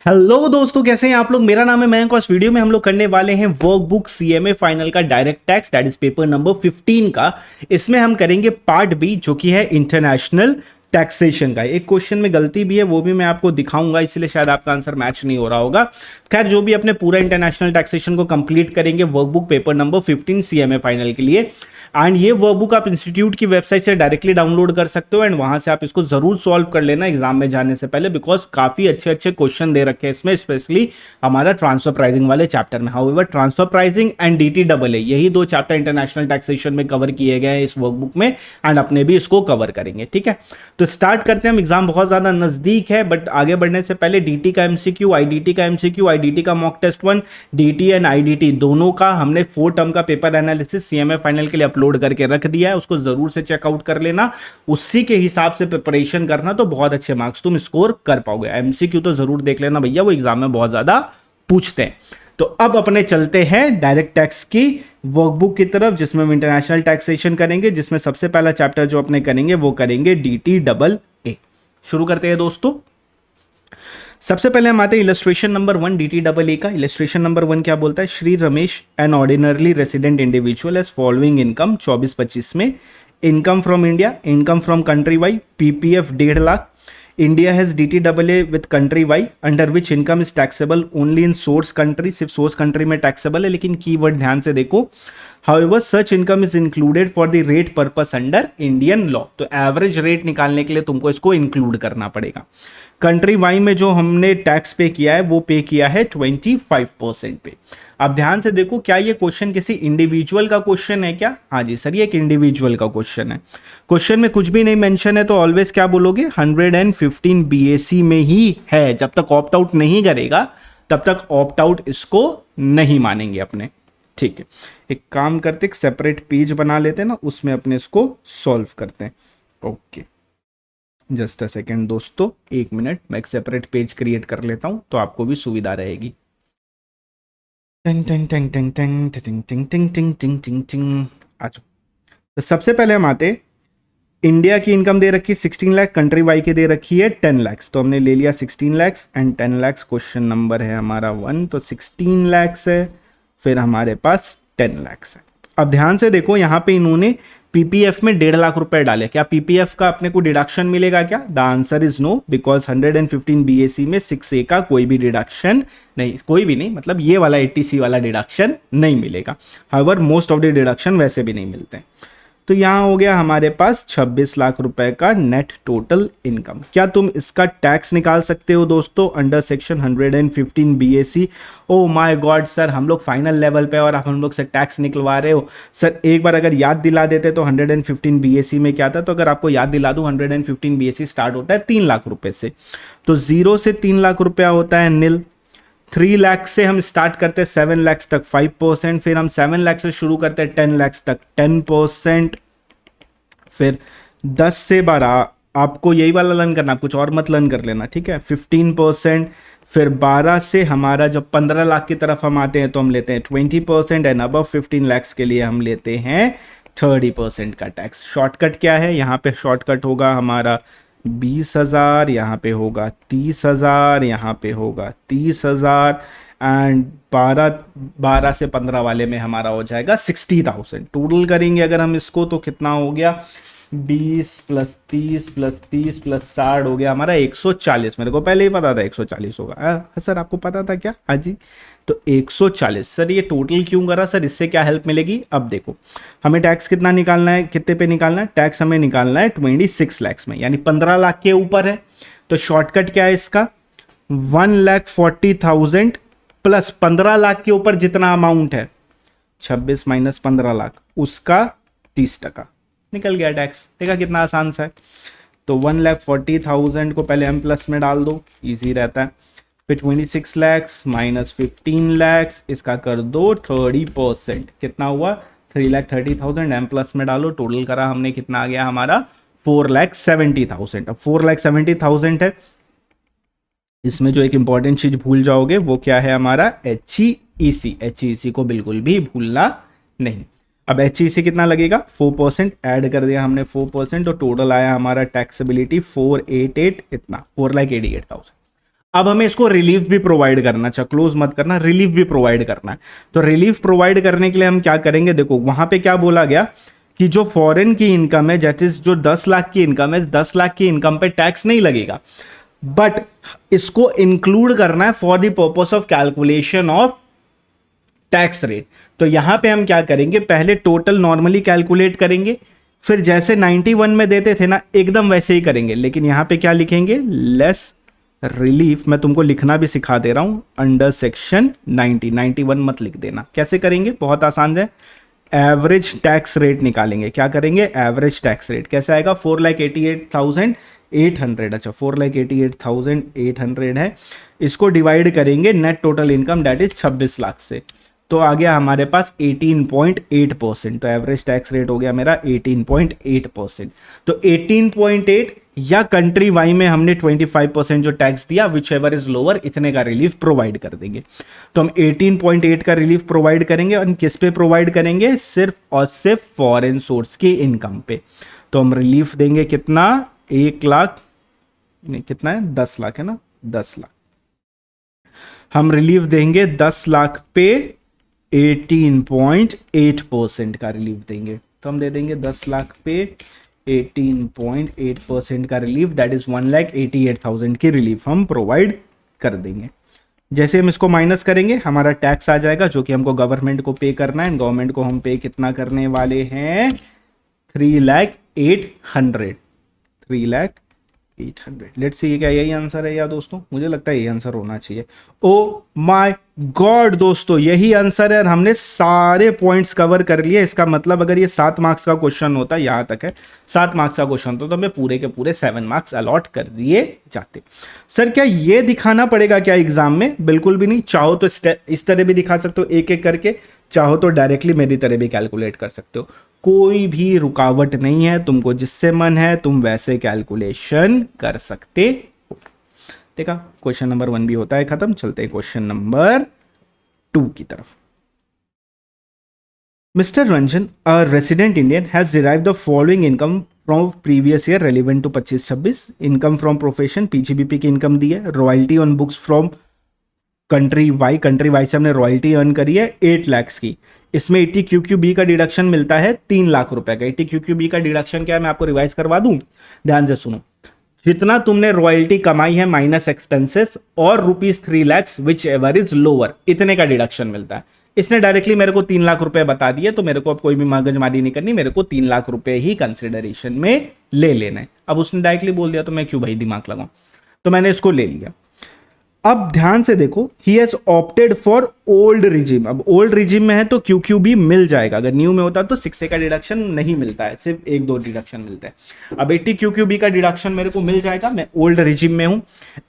Hello दोस्तों, कैसे हैं आप लोग। मेरा नाम है मयंक और इस वीडियो में हम लोग करने वाले हैं वर्कबुक सीएमए फाइनल का direct tax, that is paper number 15 का। इसमें हम करेंगे पार्ट बी, जो कि है इंटरनेशनल टैक्सेशन का। एक क्वेश्चन में गलती भी है, वो भी मैं आपको दिखाऊंगा, इसलिए शायद आपका आंसर मैच नहीं हो रहा होगा। खैर, जो भी अपने पूरा इंटरनेशनल टैक्सेशन को कंप्लीट करेंगे workbook paper number 15 CMA final के लिए। एंड ये वर्कबुक आप इंस्टीट्यूट की वेबसाइट से डायरेक्टली डाउनलोड कर सकते हो एंड वहां से आप इसको जरूर सॉल्व कर लेना एग्जाम में जाने से पहले, बिकॉज काफी अच्छे अच्छे क्वेश्चन दे रखे हैं इसमें, स्पेशली हमारा ट्रांसफर प्राइसिंग वाले चैप्टर में। However transfer pricing and DT double A, यही दो चैप्टर इंटरनेशनल टैक्सेशन में कवर किए गए हैं इस वर्कबुक में, एंड अपने भी इसको कवर करेंगे। ठीक है, तो स्टार्ट करते हैं। हम एग्जाम बहुत ज्यादा नजदीक है, बट आगे बढ़ने से पहले डीटी का एमसीक्यू, आईडीटी का एमसीक्यू, आईडीटी का mock test 1, DT and IDT दोनों का हमने 4 टर्म का पेपर एनालिसिस सीएमए फाइनल के लिए अपलोड करके रख दिया है। उसको जरूर से चेकआउट कर लेना, उसी के हिसाब से प्रिपरेशन करना, तो बहुत अच्छे मार्क्स तुम स्कोर कर पाओगे। एमसीक्यू तो जरूर देख लेना भैया, वो एग्जाम में बहुत ज्यादा पूछते हैं। तो अब अपने चलते हैं डायरेक्ट टैक्स की वर्कबुक की तरफ, जिसमें हम इंटरनेशनल टैक्सेशन करेंगे, जिसमें सबसे पहला चैप्टर जो अपने करेंगे वो करेंगे डीटी डबल ए। शुरू करते हैं दोस्तों। सबसे पहले हम आते हैं illustration number 1 DT double A का। इलस्ट्रेशन नंबर 1 क्या बोलता है? Shri Ramesh an ordinarily resident individual as following income 24-25 में। Income from India, income from country Y, PPF 1.5 lakh. India has DT double A with country Y under which income is taxable only in source country. सिर्फ source country में taxable है, लेकिन keyword ध्यान से देखो। However, such income is included for the rate purpose under Indian law। तो average rate निकालने के लिए तुमको इसको इंक्लूड करना पड़ेगा। कंट्री वाई में जो हमने टैक्स पे किया है वो पे किया है 25% पे। अब ध्यान से देखो, क्या ये क्वेश्चन किसी इंडिविजुअल का क्वेश्चन है क्या? हाँ जी सर, ये एक इंडिविजुअल का क्वेश्चन है। क्वेश्चन में कुछ भी नहीं मेंशन है तो ऑलवेज क्या बोलोगे? 115 बीएसी में ही है। जब तक ऑप्ट आउट नहीं करेगा तब तक ऑप्ट आउट इसको नहीं मानेंगे अपने। ठीक है, एक काम करते, एक सेपरेट पेज बना लेते हैं ना, उसमें अपने इसको सॉल्व करते हैं। ओके, जस्ट अ सेकेंड दोस्तों, 1 मिनट, मैं एक सेपरेट पेज क्रिएट कर लेता हूं तो आपको भी सुविधा रहेगी। टिंग टिंग टिंग टिंग टिंग टिंग टिंग टिंग टिंग टिंग टिंग टिंग। अच्छा, तो सबसे पहले हम आते, इंडिया की इनकम दे रखी 16 लाख, कंट्री वाई की दे रखी है 10 लाख। तो हमने ले लिया 16 lakh and 10 lakh. Question number है हमारा 1, तो 16 लाख है, फिर हमारे पास 10 लाख है। अब ध्यान से देखो, यहाँ पे इन्होंने पीपीएफ में 1.5 लाख रुपए डाले। क्या पीपीएफ का अपने को डिडक्शन मिलेगा क्या? The answer is no, because 115 BAC में 6A का कोई भी डिडक्शन नहीं, कोई भी नहीं, मतलब ये वाला 80C वाला डिडक्शन नहीं मिलेगा। However most of the deduction वैसे भी नहीं मिलते हैं। तो यहाँ हो गया हमारे पास 26 लाख रुपए का नेट टोटल इनकम। क्या तुम इसका टैक्स निकाल सकते हो दोस्तों under section 115 BAC? Oh my God sir, हम लोग फाइनल लेवल पे और आप हम लोग से टैक्स निकलवा रहे हो। सर एक बार अगर याद दिला देते तो 115 बीएसी में क्या था। तो अगर आपको याद दिला दूं, 115 बीएसी स्टार्ट होता है 3 लाख रुपए से। तो 0 से 3 लाख रुपया होता है निल। 3 लाख से हम स्टार्ट करते हैं 7 लाख तक 5%, फिर हम 7 लाख से शुरू करते हैं 10 लाख तक 10%, फिर 10 से 12, आपको यही वाला लर्न करना, कुछ और मत लर्न कर लेना, ठीक है, 15%। फिर 12 से हमारा जब 15 लाख की तरफ हम आते हैं तो हम लेते हैं 20%, एंड अबव 15 लाख के लिए हम लेते हैं 30% का टैक्स। शॉर्टकट क्या है? यहाँ पे शॉर्टकट होगा हमारा 20,000, यहाँ पे होगा 30,000, यहाँ पे होगा 30,000, एंड 12 से 15 वाले में हमारा हो जाएगा 60,000। टोटल करेंगे अगर हम इसको तो कितना हो गया? 20 + 30 + 30 + 60 हो गया हमारा 140। मेरे को पहले ही पता था 140 होगा। सर आपको पता था क्या? हाँ जी, तो 140। सर ये टोटल क्यों करा सर? इससे क्या हेल्प मिलेगी? अब देखो, हमें टैक्स कितना निकालना है, कितने पे निकालना है? टैक्स हमें निकालना है 26 लाख में, यानी 15 लाख के ऊपर है। तो शॉर्टकट क्या है इसका? 1,40,000 प्लस 15 लाख के ऊपर जितना अमाउंट है, 26 - 15 लाख, उसका 30%। निकल गया टैक्स। देखा कितना आसान सा है। तो 1,40,000 को पहले M प्लस में डाल दो, इजी रहता है। फिर 26 लाख - 15 लाख, इसका कर दो 30%। कितना हुआ? 3,30,000। M प्लस में डालो, टोटल करा हमने, कितना आ गया हमारा? 4,70,000। अब 4,70,000 है, इसमें जो एक इंपॉर्टेंट चीज भूल जाओगे वो क्या है हमारा? HEC। HEC को बिल्कुल भी भूलना नहीं। अब HEC कितना लगेगा? 4%। ऐड कर दिया हमने 4%, तो टोटल आया हमारा टैक्सेबिलिटी 488, इतना 4,88,000। अब हमें इसको रिलीफ भी प्रोवाइड करना, अच्छा क्लोज मत करना, रिलीफ भी प्रोवाइड करना है। तो रिलीफ प्रोवाइड करने के लिए हम क्या करेंगे, देखो वहां पे क्या बोला गया कि जो फॉरेन की इनकम है, दैट इज जो 10 लाख की इनकम है, 10 लाख की इनकम पे टैक्स नहीं लगेगा, बट इसको इंक्लूड करना है for the purpose of calculation of tax rate. तो यहां पे हम क्या करेंगे, पहले टोटल नॉर्मली कैलकुलेट करेंगे, फिर जैसे 91 में देते थे ना एकदम वैसे ही करेंगे, लेकिन यहां पे क्या लिखेंगे, लेस रिलीफ। मैं तुमको लिखना भी सिखा दे रहा हूं, अंडर सेक्शन 91 मत लिख देना। कैसे करेंगे, बहुत आसान है, एवरेज टैक्स रेट निकालेंगे। क्या करेंगे, एवरेज टैक्स रेट कैसे आएगा, 4,88,800, अच्छा 4,88,800 है, इसको डिवाइड करेंगे net total income that is 26 lakh से, तो आ गया हमारे पास 18.8%। तो एवरेज टैक्स रेट हो गया मेरा 18.8%। तो 18.8 या कंट्री वाई में हमने 25% जो टैक्स दिया, विच एवर इज लोअर, इतने का रिलीफ प्रोवाइड कर देंगे। तो हम 18.8 का रिलीफ प्रोवाइड करेंगे, और किस पे प्रोवाइड करेंगे, सिर्फ और सिर्फ फॉरेन सोर्स की इनकम पे। तो हम रिलीफ देंगे कितना, 1 लाख नहीं, कितना है, 10 लाख है ना, 10 लाख हम रिलीफ देंगे 10 लाख पे 18.8% का रिलीफ देंगे। तो हम दे देंगे 10 लाख पे 18.8% का रिलीफ, दैट इज 1,88,000 की रिलीफ हम प्रोवाइड कर देंगे। जैसे हम इसको माइनस करेंगे, हमारा टैक्स आ जाएगा जो कि हमको गवर्नमेंट को पे करना है। गवर्नमेंट को हम पे कितना करने वाले हैं, 3,08,000, 3,08,000। लेट्स सी क्या यही आंसर है या दोस्तों, मुझे लगता है यही आंसर होना चाहिए। ओ माय गॉड दोस्तों, यही आंसर है, और हमने सारे पॉइंट्स कवर कर लिए। इसका मतलब अगर ये 7 मार्क्स का क्वेश्चन होता, यहां तक है 7 मार्क्स का क्वेश्चन, तो हमें पूरे के पूरे 7 मार्क्स अलॉट कर दिए जाते। सर क्या ये दिखाना पड़ेगा क्या एग्जाम में, बिल्कुल भी नहीं। चाहो तो इस तरह भी दिखा सकते हो एक एक करके, चाहो तो डायरेक्टली मेरी तरह भी कैलकुलेट कर सकते हो, कोई भी रुकावट नहीं है, तुमको जिससे मन है तुम वैसे कैलकुलेशन कर सकते हो। देखा, क्वेश्चन नंबर 1 भी होता है खत्म। चलते हैं क्वेश्चन नंबर 2 की तरफ। Mister Ranjan, a resident Indian, has derived the following income from previous year relevant to 25-26। Income from profession, PGBP की इनकम दी है। Royalty on books from country Y से हमने रॉयल्टी अर्न करी है 8 लाख की। इसमें 80 QQB का डिडक्शन मिलता है 3 लाख रुपए का। 80 QQB का डिडक्शन क्या है, मैं आपको रिवाइज करवा दूं, ध्यान से सुनो। जितना तुमने रॉयल्टी कमाई है माइनस एक्सपेंसेस और ₹3 lakh which ever is lower, इतने का डिडक्शन मिलता है। इसने डायरेक्टली मेरे को 3 लाख रुपए बता दिए, तो मेरे को अब कोई भी मगजमारी नहीं करनी, मेरे को 3 लाख रुपए ही कंसिडरेशन में ले लेना है। अब उसने डायरेक्टली बोल दिया तो मैं क्यों भाई दिमाग लगाऊं, तो मैंने इसको ले लिया। अब ध्यान से देखो, he has opted for old regime. अब ओल्ड रिजिम में है तो QQB मिल जाएगा, अगर न्यू में होता तो 6A का डिडक्शन नहीं मिलता है, सिर्फ 1-2 डिडक्शन मिलता है। अब 80 QQB का डिडक्शन मेरे को मिल जाएगा, मैं ओल्ड रिजिम में हूं,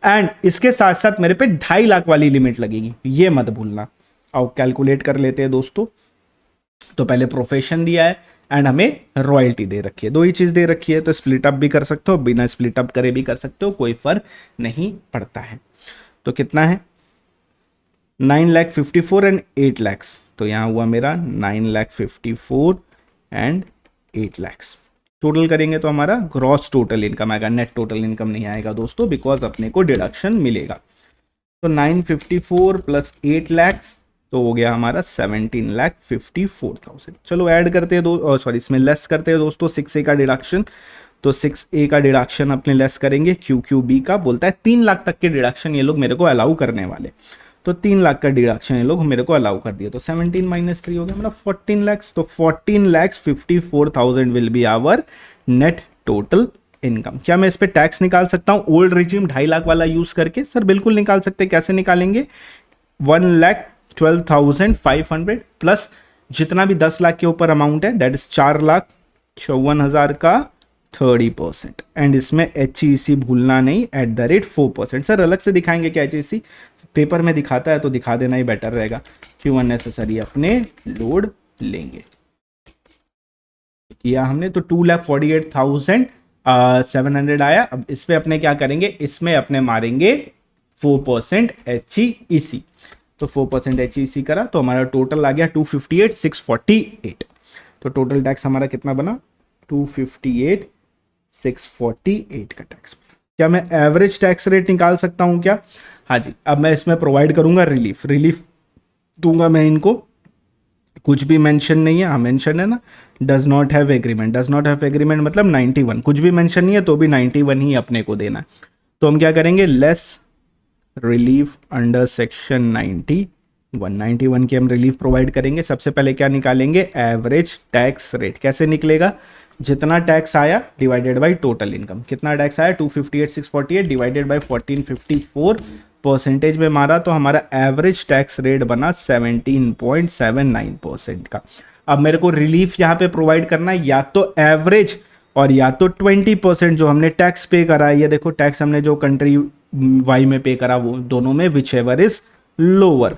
एंड इसके साथ साथ मेरे पे 2.5 लाख वाली लिमिट लगेगी, ये मत भूलना। आओ कैलकुलेट कर लेते हैं दोस्तों। तो पहले प्रोफेशन दिया है एंड हमें रॉयल्टी दे रखी है, 2 ही चीज दे रखी है, तो स्प्लिट अप भी कर सकते हो, बिना स्प्लिट अप करे भी कर सकते हो, कोई फर्क नहीं पड़ता है। तो कितना है, 9,54,000 एंड 8 लाख। तो यहां हुआ मेरा 9,54,000 एंड 8 लाख। टोटल करेंगे तो हमारा ग्रॉस टोटल इनकम आएगा, नेट टोटल इनकम नहीं आएगा दोस्तों, बिकॉज अपने को डिडक्शन मिलेगा। तो 954 प्लस 8 लाख तो हो गया हमारा 17,54,000। चलो ऐड करते हैं सॉरी इसमें लेस करते हैं दोस्तों 6A का डिडक्शन। तो 6A का डिडक्शन अपने लेस करेंगे, QQB का बोलता है 3 लाख तक के डिडक्शन ये लोग मेरे को अलाउ करने वाले, तो 3 लाख का डिडक्शन ये लोग मेरे को अलाउ कर दिया। तो 17 माइनस 3 हो गया मेरा 14 लाख। तो 14,54,000 will be our net total income. क्या मैं इस पे टैक्स निकाल सकता हूं ओल्ड रिजिम 2.5 लाख वाला यूज करके? सर बिल्कुल निकाल सकते हैं। कैसे निकालेंगे, 1,12,500 प्लस जितना भी 10 लाख के ऊपर अमाउंट है दैट इज 4,54,000 का 30%, एंड इसमें HEC भूलना नहीं @4%। सर अलग से दिखाएंगे क्या HEC? पेपर में दिखाता है तो दिखा देना ही बेटर रहेगा, क्यों अननेसेसरी अपने लोड लेंगे। किया हमने तो 2,48,700 आया। अब इस पे अपने क्या करेंगे, इसमें अपने मारेंगे 4% HEC। तो 4% HEC करा तो हमारा टोटल आ गया 258,648। तो टोटल टैक्स हमारा कितना बना, 258,648 का टैक्स। क्या मैं एवरेज टैक्स रेट निकाल सकता हूं क्या? हाँ जी, अब मैं इसमें प्रोवाइड करूंगा रिलीफ दूंगा मैं इनको, कुछ भी मेंशन नहीं है, हाँ मेंशन है ना, डज नॉट हैव एग्रीमेंट मतलब 91, कुछ भी मेंशन नहीं है तो भी 91 ही अपने को देना है। तो हम क्या करेंगे, लेस रिलीफ अंडर सेक्शन 91 की हम रिलीफ प्रोवाइड करेंगे। सबसे पहले क्या निकालेंगे, एवरेज टैक्स रेट। कैसे निकलेगा, जितना टैक्स आया डिवाइडेड बाय टोटल इनकम। कितना टैक्स आया, 258,648 डिवाइडेड बाय 1454 परसेंटेज में मारा तो हमारा एवरेज टैक्स रेट बना 17.79% का। अब मेरे को रिलीफ यहाँ पे प्रोवाइड करना है या तो एवरेज और या तो 20% जो हमने टैक्स पे करा है। ये देखो टैक्स हमने जो कंट्री वाई में पे करा वो दोनों में विच एवर इज लोअर।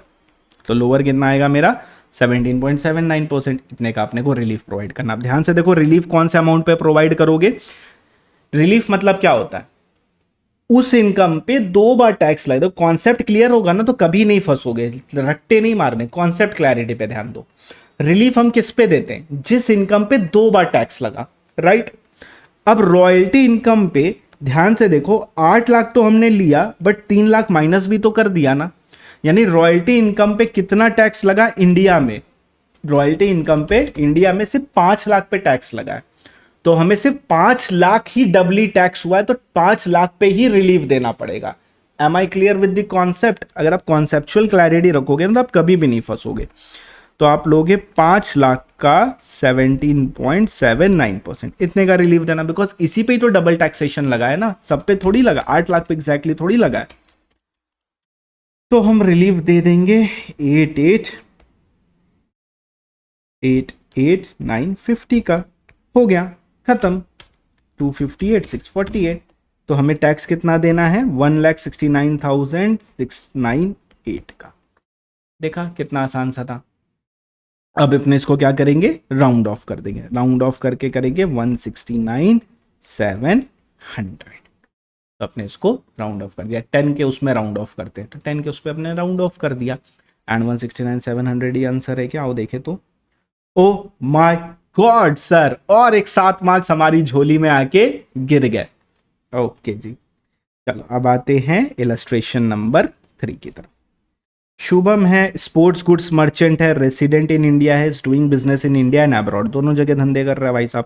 तो लोअर कितना आएगा मेरा 17.79%। इतने का अपने को रिलीफ प्रोवाइड करना। अब ध्यान से देखो रिलीफ कौन से अमाउंट पे प्रोवाइड करोगे। रिलीफ मतलब क्या होता है, उस इनकम पे 2 बार टैक्स लगे। तो कॉन्सेप्ट क्लियर होगा ना तो कभी नहीं फंसोगे, रट्टे नहीं मारने, कॉन्सेप्ट क्लैरिटी पे ध्यान दो। रिलीफ हम किस पे देते हैं, जिस इनकम पे 2 बार टैक्स लगा, राइट। अब रॉयल्टी इनकम पे ध्यान से देखो 8 लाख तो हमने लिया बट 3 लाख माइनस भी तो कर दिया ना, यानी रॉयल्टी इनकम पे कितना टैक्स लगा इंडिया में, रॉयल्टी इनकम पे इंडिया में सिर्फ 5 लाख पे टैक्स लगा है। तो हमें सिर्फ 5 लाख ही डबली टैक्स हुआ है तो 5 लाख पे ही रिलीफ देना पड़ेगा। Am I clear with the concept? अगर आप कॉन्सेप्चुअल क्लैरिटी रखोगे तो आप कभी भी नहीं फंसोगे। तो आप लोगे 5 लाख का 17.79%, इतने का रिलीफ देना, बिकॉज इसी पे ही तो डबल टैक्सेशन लगा है ना, सब पे थोड़ी लगा, 8 लाख पे एग्जैक्टली थोड़ी लगा है। तो हम रिलीफ दे देंगे 88,950 का, हो गया खत्म। 258,648। तो हमें टैक्स कितना देना है, 1,69,698 का। देखा कितना आसान सा था। अब अपने इसको क्या करेंगे, राउंड ऑफ कर देंगे, राउंड ऑफ करके करेंगे 169,700। तो अपने इसको राउंड ऑफ कर दिया, 10 के उसमें राउंड ऑफ करते हैं तो 10 के उस पर अपने राउंड ऑफ कर दिया एंड 169,700 ही आंसर है क्या? आओ देखे तो, ओ माय गॉड सर, और एक 7 मार्क्स हमारी झोली में आके गिर गए। ओके जी, चलो अब आते हैं इलस्ट्रेशन नंबर 3 की तरफ। शुभम है, स्पोर्ट्स गुड्स मर्चेंट है, रेसिडेंट इन इंडिया है, doing business in India and abroad, दोनों जगह धंधे कर रहा है भाई साहब।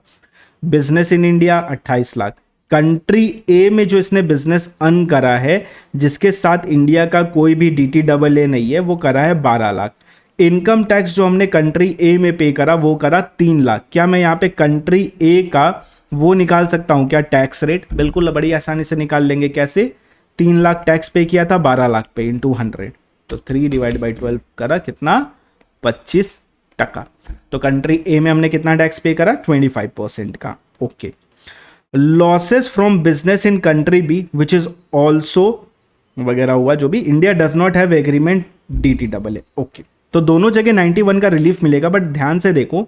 Business in India 28 lakh, country A में जो इसने बिजनेस अर्न करा है जिसके साथ इंडिया का कोई भी DTAA नहीं है वो करा है 12 लाख। इनकम टैक्स जो हमने कंट्री ए में पे करा वो करा 3 लाख। क्या मैं यहाँ पे कंट्री ए का वो निकाल सकता हूँ क्या, टैक्स रेट? बिल्कुल, बड़ी आसानी से निकाल लेंगे। कैसे, 3 लाख टैक्स पे किया था, 12 लाख पे इंटू 100, तो 3 डिवाइड बाई 12 करा कितना, 25%। तो कंट्री ए में हमने कितना टैक्स पे करा, 25% का। Okay, losses from business in country B which is also वगैरह हुआ जो भी, India does not have agreement DTAA। Okay, तो दोनों जगह 91 का रिलीफ मिलेगा, बट ध्यान से देखो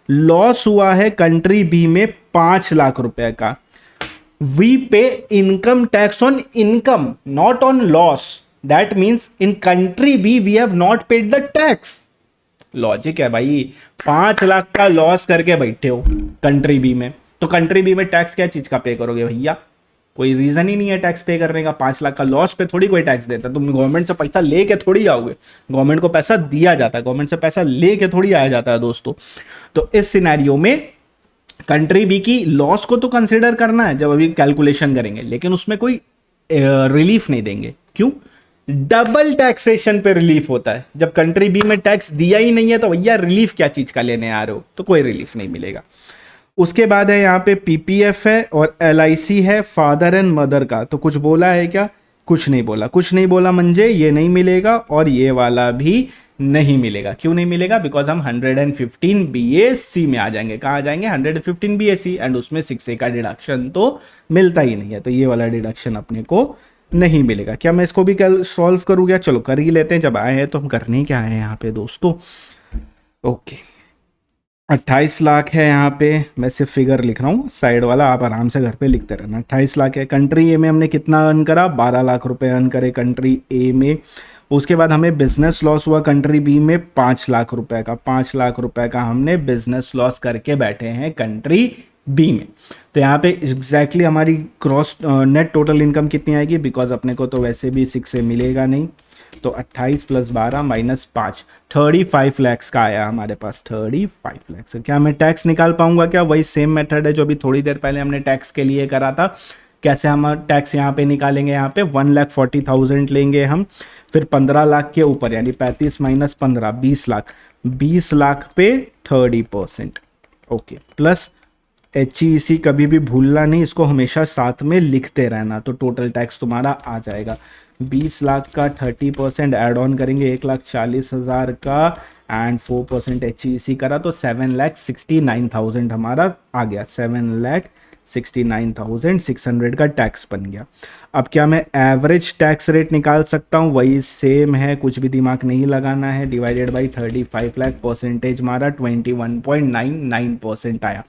लॉस हुआ है कंट्री बी में 5 लाख रुपए का। We pay income tax on income, not on loss. That means in country B we have not paid the tax. Logic है भाई, 5 लाख का लॉस करके बैठे हो कंट्री बी में, तो कंट्री बी में टैक्स क्या चीज का पे करोगे भैया? कोई रीजन ही नहीं है टैक्स पे करने का। 5 लाख का लॉस पे थोड़ी कोई टैक्स देता है, तुम गवर्नमेंट से पैसा लेके थोड़ी आओगे, गवर्नमेंट को पैसा दिया जाता है, गवर्नमेंट से पैसा लेके थोड़ी आया जाता है दोस्तों। तो इस सिनेरियो में कंट्री बी की लॉस को तो कंसिडर करना है जब अभी कैलकुलेशन करेंगे, लेकिन उसमें कोई रिलीफ नहीं देंगे। क्यों? डबल टैक्सेशन पे रिलीफ होता है। जब कंट्री बी में टैक्स दिया ही नहीं है तो भैया रिलीफ क्या चीज का लेने आ रहे हो, तो कोई रिलीफ नहीं मिलेगा। उसके बाद है यहाँ पे PPF है और LIC है फादर एंड मदर का। तो कुछ बोला है क्या? कुछ नहीं बोला। कुछ नहीं बोला म्हणजे ये नहीं मिलेगा और ये वाला भी नहीं मिलेगा। क्यों नहीं मिलेगा? बिकॉज हम 115 BAC में आ जाएंगे। कहाँ आ जाएंगे? 115 BAC, एंड उसमें 6A का डिडक्शन तो मिलता ही नहीं है, तो ये वाला डिडक्शन अपने को नहीं मिलेगा। क्या मैं इसको भी कल सॉल्व करूँ क्या? चलो कर ही लेते हैं, जब आए हैं तो हम करने क्या आए हैं यहाँ पे दोस्तों। ओके, 28 लाख है यहाँ पे, मैं सिर्फ फिगर लिख रहा हूँ, साइड वाला आप आराम से घर पे लिखते रहना। 28 लाख है। कंट्री ए में हमने कितना अर्न करा? 12 लाख रुपए अर्न करे कंट्री ए में। उसके बाद हमें बिजनेस लॉस हुआ कंट्री बी में 5 लाख रुपए का। 5 लाख रुपए का हमने बिजनेस लॉस करके बैठे हैं कंट्री बी में। तो यहाँ पे एग्जैक्टली हमारी ग्रॉस नेट टोटल इनकम कितनी आएगी, बिकॉज अपने को तो वैसे भी 6 से मिलेगा नहीं, तो 28 + 12 - 5 35 लैक्स का आया हमारे पास। 35 लैक्स। क्या मैं टैक्स निकाल पाऊंगा क्या? वही सेम मेथड है जो अभी थोड़ी देर पहले हमने टैक्स के लिए करा था। कैसे हम टैक्स यहाँ पे निकालेंगे? यहाँ पे 1,40,000 लेंगे हम, फिर 15 लाख के ऊपर यानी 35 - 15 20 लाख, 20 लाख पे 30%। ओके, प्लस HEC कभी भी भूलना नहीं, इसको हमेशा साथ में लिखते रहना, तो टोटल टैक्स तुम्हारा आ जाएगा 20 लाख का 30% ऐड ऑन करेंगे 1,40,000 का, एंड 4% HEC करा तो 7,69,000 हमारा आ गया। 7,69,600 का टैक्स बन गया। अब क्या मैं एवरेज टैक्स रेट निकाल सकता हूँ? वही सेम है, कुछ भी दिमाग नहीं लगाना है, डिवाइडेड बाई 35 लाख, परसेंटेज हमारा 21.99% आया,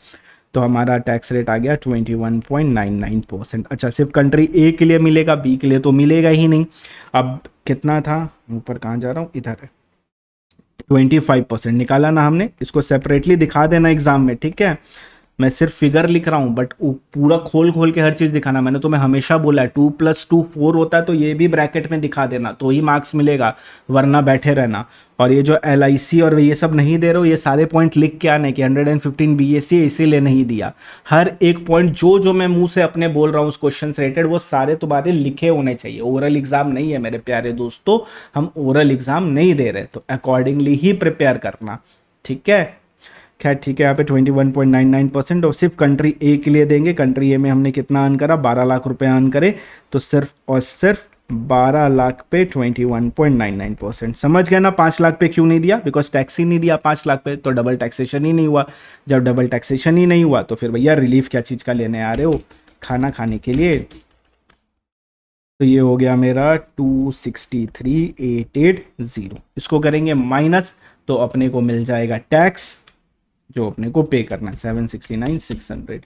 तो हमारा टैक्स रेट आ गया 21.99%। अच्छा, सिर्फ कंट्री ए के लिए मिलेगा, बी के लिए तो मिलेगा ही नहीं। अब कितना था, ऊपर कहाँ जा रहा हूँ, इधर है, 25% निकाला ना हमने। इसको सेपरेटली दिखा देना एग्जाम में, ठीक है? मैं सिर्फ फिगर लिख रहा हूँ, बट पूरा खोल खोल के हर चीज़ दिखाना। मैंने तुम्हें हमेशा बोला है 2 + 2 4 होता है, तो ये भी ब्रैकेट में दिखा देना, तो ही मार्क्स मिलेगा, वरना बैठे रहना। और ये जो LIC और ये सब नहीं दे रहे हो, ये सारे पॉइंट लिख के आने कि 115 BSc इसीलिए नहीं दिया। हर एक पॉइंट जो जो मैं मुंह से अपने बोल रहा हूँ उस क्वेश्चन से रिलेटेड, वो सारे तुम्हारे लिखे होने चाहिए। ओरल एग्जाम नहीं है मेरे प्यारे दोस्तों, हम ओरल एग्जाम नहीं दे रहे, तो अकॉर्डिंगली ही प्रिपेयर करना, ठीक है? खैर ठीक है, यहाँ पे 21.99% और सिर्फ कंट्री ए के लिए देंगे। कंट्री ए में हमने कितना अर्न करा, 12 लाख रुपए अर्न करे, तो सिर्फ और सिर्फ 12 लाख पे 21.99%। समझ गए ना 5 लाख पे क्यों नहीं दिया? बिकॉज टैक्स ही नहीं दिया 5 लाख पे, तो डबल टैक्सेशन ही नहीं हुआ। जब डबल टैक्सेशन ही नहीं हुआ तो फिर भैया रिलीफ क्या चीज़ का लेने आ रहे हो, खाना खाने के लिए। तो ये हो गया मेरा 263,880। इसको करेंगे माइनस, तो अपने को मिल जाएगा टैक्स जो अपने को पे करना है 769,600।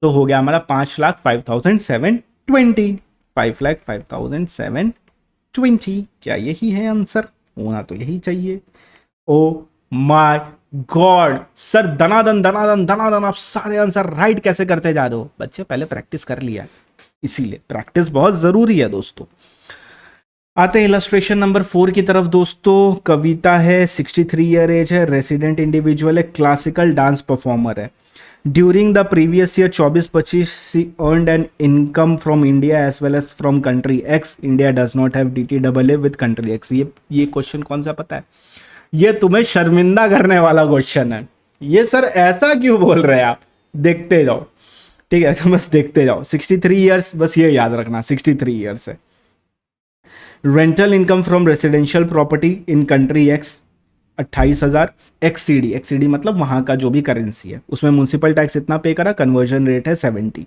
तो हो गया हमारा 5,05,720। 5,05,720। क्या यही है आंसर? होना तो यही चाहिए। ओ माय गॉड सर, दनादन दनादन दनादन आप सारे आंसर राइट कैसे करते जा रहे हो? बच्चे पहले प्रैक्टिस कर लिया, इसीलिए प्रैक्टिस बहुत जरूरी है दोस्तों। आते हैं इलस्ट्रेशन नंबर 4 की तरफ दोस्तों। कविता है, 63 ईयर एज है, रेसिडेंट इंडिविजुअल है, क्लासिकल डांस परफॉर्मर है। During the previous year 24-25 she earned an income from India as well as from country X. India does not have DTAA with country X. ये question कौन सा पता है? ये तुम्हें शर्मिंदा करने वाला क्वेश्चन है। ये सर ऐसा क्यों बोल रहे हैं आप? देखते जाओ, ठीक है? तो बस देखते जाओ। 63 ईयर्स, बस ये याद रखना 63 ईयर्स है। Rental income from residential property in country x 28,000। XCD मतलब वहां का जो भी करेंसी है, उसमें म्यूनसिपल टैक्स इतना पे करा, कन्वर्जन रेट है 70।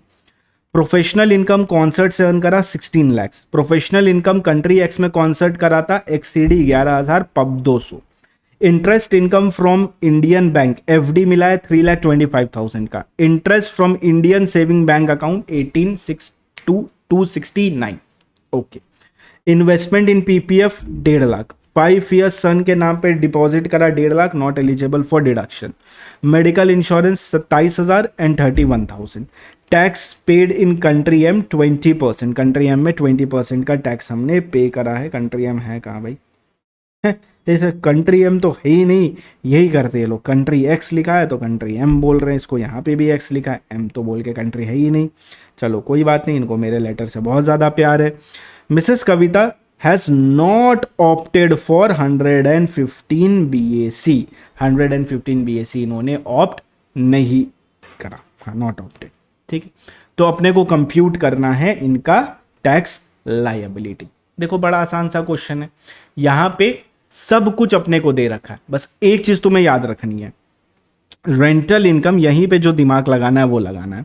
प्रोफेशनल इनकम कॉन्सर्ट से अर्न करा 16 lakhs. Professional income country X में कॉन्सर्ट करा था XCD 11,000, पब 200। Interest income from Indian bank FD मिला है 3,25,000 का। Interest from Indian saving bank account 18,269। Okay. Investment in PPF 1.5 lakh. 5 years son के नाम पे डिपॉजिट करा 1.5 lakh, not eligible for deduction. Medical insurance 27,000 and 31,000। Tax paid in country M 20%। Country M में 20% का tax हमने पे करा है। कंट्री एम है कहाँ भाई? जैसे कंट्री एम तो है ही नहीं, यही करते हैं लोग। कंट्री एक्स लिखा है तो कंट्री एम बोल रहे हैं, इसको यहाँ पे भी एक्स लिखा है, एम तो बोल के कंट्री है ही नहीं। चलो कोई बात नहीं, इनको मेरे लेटर से बहुत ज़्यादा प्यार है। Mrs Kavita has not opted for 115 BAC। 115 BAC इन्होंने ऑप्ट नहीं करा, हाँ, नॉट ऑप्टेड, ठीक है? तो अपने को कंप्यूट करना है इनका टैक्स लायबिलिटी। देखो बड़ा आसान सा क्वेश्चन है, यहाँ पे सब कुछ अपने को दे रखा है, बस एक चीज तुम्हें याद रखनी है, रेंटल इनकम, यहीं पे जो दिमाग लगाना है वो लगाना है।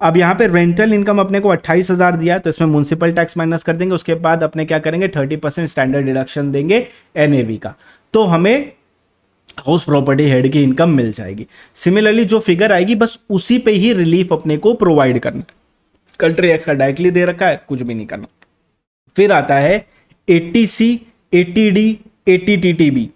अब यहाँ पे रेंटल इनकम अपने को 28,000 दिया है, तो इसमें म्युनिसिपल टैक्स माइनस कर देंगे। उसके बाद अपने क्या करेंगे, 30% स्टैंडर्ड डिडक्शन देंगे NAV का, तो हमें हाउस प्रॉपर्टी हेड की इनकम मिल जाएगी। सिमिलरली जो फिगर आएगी बस उसी पे ही रिलीफ अपने को प्रोवाइड करना। कंट्री एक्स का डायरेक्टली दे रखा है, कुछ भी नहीं करना। फिर आता है 80C, 80D, 80TTB।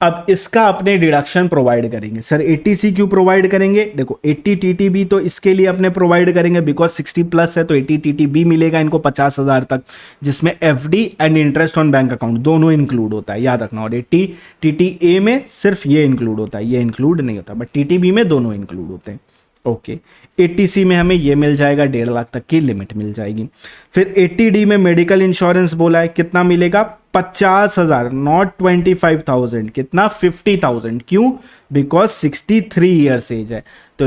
अब इसका अपने डिडक्शन प्रोवाइड करेंगे। सर 80C क्यों प्रोवाइड करेंगे? देखो 80 TTB तो इसके लिए अपने प्रोवाइड करेंगे बिकॉज 60 प्लस है, तो 80 TTB मिलेगा इनको 50,000 तक, जिसमें FD and interest on bank account दोनों इंक्लूड होता है, याद रखना। और 80 TTA में सिर्फ ये इंक्लूड होता है, ये इंक्लूड नहीं होता, बट TTB में दोनों इंक्लूड होते हैं। ओके 80C में हमें ये मिल जाएगा, 1.5 लाख तक की लिमिट मिल जाएगी। फिर 80D में मेडिकल इंश्योरेंस बोला है, कितना मिलेगा? 50,000, नॉट 25,000, कितना? 50,000। क्यों? बिकॉज 63 ईयर्स एज है, तो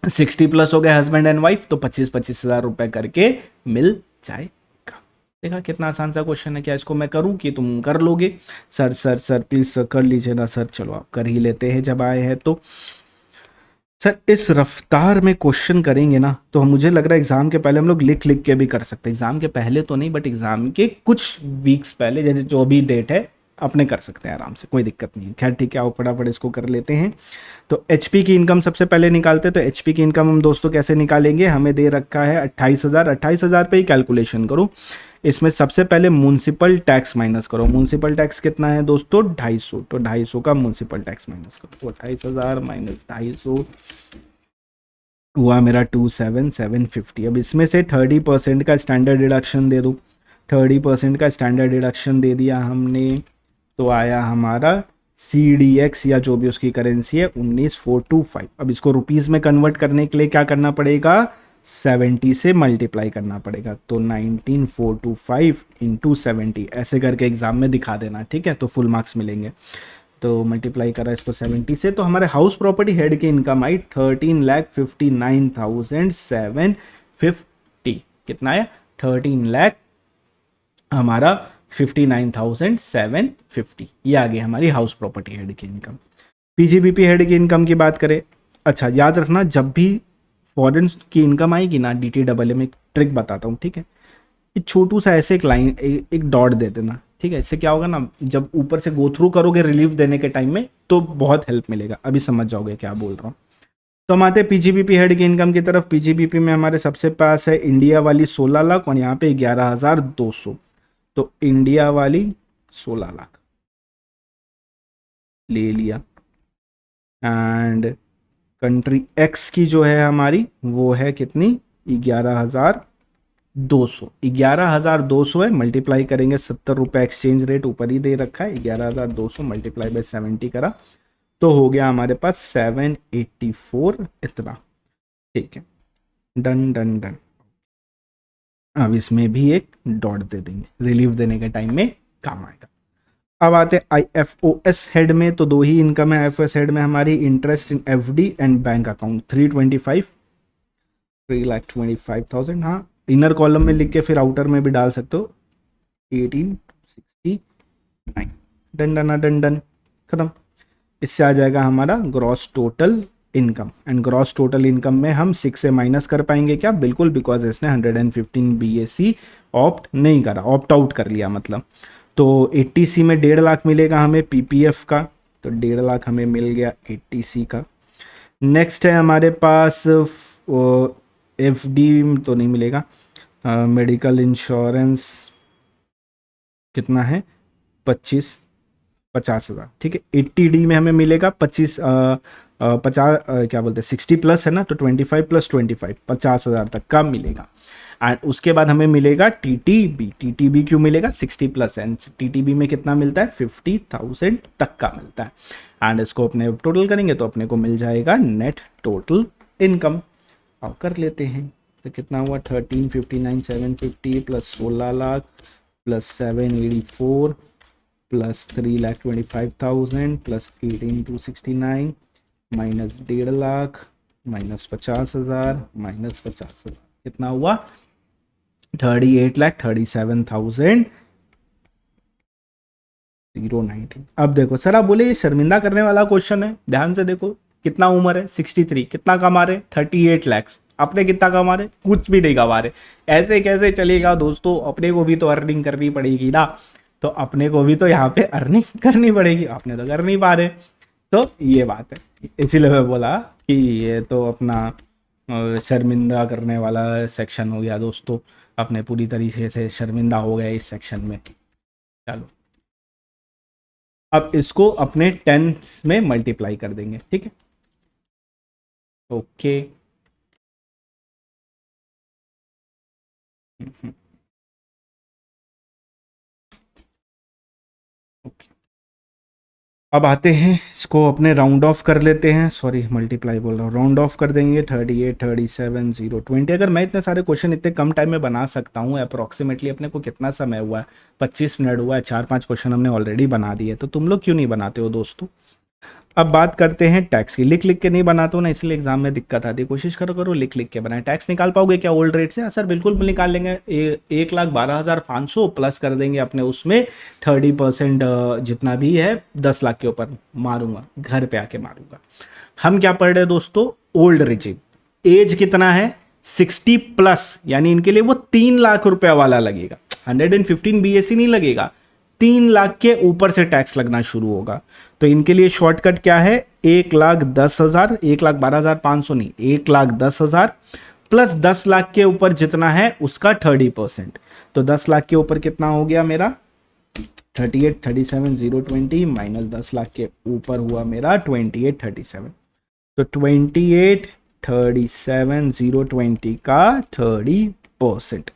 60 प्लस हो गए हस्बैंड एंड वाइफ, तो 25,000 रुपए करके मिल जाएगा। देखा कितना आसान सा क्वेश्चन है। क्या इसको मैं करूं कि तुम कर लोगे? Sir sir sir please sir कर लीजिए ना सर। चलो आप कर ही लेते हैं जब आए हैं तो। सर इस रफ्तार में क्वेश्चन करेंगे ना, तो मुझे लग रहा है एग्जाम के पहले हम लोग लिख लिख के भी कर सकते हैं। एग्जाम के पहले तो नहीं, बट एग्जाम के कुछ वीक्स पहले, जैसे जो भी डेट है अपने कर सकते हैं आराम से, कोई दिक्कत नहीं है। खैर ठीक है, आओ फटाफट इसको कर लेते हैं। तो एचपी की इनकम सबसे पहले निकालते हैं। तो एचपी की इनकम हम दोस्तों कैसे निकालेंगे? हमें दे रखा है 28,000, 28,000 पे ही कैलकुलेशन करो। इसमें सबसे पहले म्यूनसिपल टैक्स माइनस करो। म्यूनसिपल टैक्स कितना है दोस्तों? 250। तो 250 का म्यूनसिपल टैक्स माइनस करो, तो 28,000 माइनस 250 हुआ मेरा 27,750। अब इसमें से 30% का स्टैंडर्ड डिडक्शन दे दूँ। 30% का स्टैंडर्ड डिडक्शन दे दिया हमने, तो आया हमारा CDX या जो भी उसकी करेंसी है 19,425। अब इसको रुपीज़ में कन्वर्ट करने के लिए क्या करना पड़ेगा? 70 से मल्टीप्लाई करना पड़ेगा। तो 19,425 इंटू 70 ऐसे करके एग्जाम में दिखा देना, ठीक है? तो फुल मार्क्स मिलेंगे। तो मल्टीप्लाई करा इसको 70 से, तो हमारे हाउस प्रॉपर्टी हेड की इनकम आई 13,59,750। कितना है? 13 लाख हमारा 59,750। ये आ गई हमारी हाउस प्रॉपर्टी हेड की इनकम। पीजीबीपी हेड की इनकम की बात करें, अच्छा याद रखना जब भी फॉरेन की इनकम आएगी ना, DTAA में एक ट्रिक बताता हूँ, ठीक है? एक छोटू सा ऐसे एक लाइन, एक डॉट दे देना, ठीक है? इससे क्या होगा ना, जब ऊपर से गो थ्रू करोगे रिलीफ देने के टाइम में, तो बहुत हेल्प मिलेगा। अभी समझ जाओगे क्या बोल रहा हूँ। तो हम आते हैं पीजीबीपी हेड की इनकम की तरफ। पीजीबीपी में हमारे सबसे पास है इंडिया वाली 16 लाख और यहाँ पे 11,200। तो इंडिया वाली 16 लाख ले लिया, एंड कंट्री एक्स की जो है हमारी वो है कितनी? 11,200। 11,200 है, मल्टीप्लाई करेंगे 70 रुपये एक्सचेंज रेट ऊपर ही दे रखा है। 11,200 मल्टीप्लाई बाय 70 करा तो हो गया हमारे पास 784 इतना, ठीक है? Done done done. अब इसमें भी एक डॉट दे देंगे, रिलीफ देने के टाइम में काम आएगा। अब आते हैं IFOS हेड में, तो दो ही इनकम है IFOS हेड में हमारी, interest in FD and bank account 3,25,000। हाँ इनर कॉलम में लिख के फिर आउटर में भी डाल सकते हो, 1869। डन डन डन डन, खत्म। इससे आ जाएगा हमारा gross total income, and gross total income में हम 6 से माइनस कर पाएंगे क्या? बिल्कुल, बिकॉज इसने 115 BAC ऑप्ट नहीं करा, ऑप्ट आउट कर लिया मतलब। तो 80C में 1.5 लाख मिलेगा हमें PPF का, तो 1.5 लाख हमें मिल गया 80C का। नेक्स्ट है हमारे पास FD तो नहीं मिलेगा, मेडिकल इंश्योरेंस कितना है? 50,000, ठीक है? 80D में हमें मिलेगा 50 क्या बोलते हैं 60 प्लस है ना, तो 25 प्लस 25 50,000 तक का मिलेगा। एंड उसके बाद हमें मिलेगा TTB क्यों मिलेगा? 60 प्लस, एंड TTB में कितना मिलता है? 50,000 तक का मिलता है। एंड इसको अपने टोटल करेंगे तो अपने को मिल जाएगा नेट टोटल इनकम। अब कर लेते हैं, तो कितना हुआ? 13,59,750 plus 16 lakh plus 784 plus 3,25,000 plus 18,269 minus 1.5 lakh minus 50,000 minus 50,000, कितना हुआ? 38,37,090। अब देखो सर, आप बोले ये शर्मिंदा करने वाला क्वेश्चन है, ध्यान से देखो। कितना उम्र है? 63। कितना कमा रहे? 38 लाख। अपने कितना कमा रहे? कुछ भी नहीं कमा रहे। ऐसे कैसे चलेगा दोस्तों? अपने को भी तो अर्निंग करनी पड़ेगी ना, तो अपने को भी तो यहाँ पे अर्निंग करनी पड़ेगी, अपने तो कर नहीं पा रहे। तो ये बात है, इसीलिए मैं बोला कि ये तो अपना शर्मिंदा करने वाला सेक्शन हो गया दोस्तों। अपने पूरी तरीके से शर्मिंदा हो गए इस सेक्शन में। चलो अब इसको अपने 10 में मल्टीप्लाई कर देंगे, ठीक है। Okay, okay. अब आते हैं, इसको अपने राउंड ऑफ कर लेते हैं, सॉरी मल्टीप्लाई बोल रहा हूँ, राउंड ऑफ कर देंगे। 38, 37, 0, 20। अगर मैं इतने सारे क्वेश्चन इतने कम टाइम में बना सकता हूँ, अप्रोक्सीमेटली अपने को कितना समय हुआ है, 25 मिनट हुआ है, 4-5 क्वेश्चन हमने ऑलरेडी बना दिए, तो तुम लोग क्यों नहीं बनाते हो दोस्तों। अब बात करते हैं टैक्स की। लिख लिख के नहीं बनाता हूँ ना, इसलिए एग्जाम में दिक्कत आती है। कोशिश करो करो लिख लिख के बनाए। टैक्स निकाल पाओगे क्या ओल्ड रेट से? हाँ सर बिल्कुल निकाल लेंगे। 1,12,500 प्लस कर देंगे अपने उसमें 30%, जितना भी है 10 लाख के ऊपर मारूंगा, घर पे आके मारूंगा। हम क्या पढ़ रहे हैं दोस्तों? Old regime. एज कितना है? 60 प्लस, यानी इनके लिए वो 3 लाख रुपया वाला लगेगा। 115 बीएससी नहीं लगेगा, 3 लाख के ऊपर से टैक्स लगना शुरू होगा। तो इनके लिए शॉर्टकट क्या है? 1,10,000, 1,12,500 नहीं, 1,10,000 प्लस 10 लाख के ऊपर जितना है उसका 30%। तो 10 लाख के ऊपर कितना हो गया मेरा? 38, 37, 0, 20 माइनस 10 लाख के ऊपर हुआ मेरा 28, 37। तो 28, 37, 0, 20 का 30%।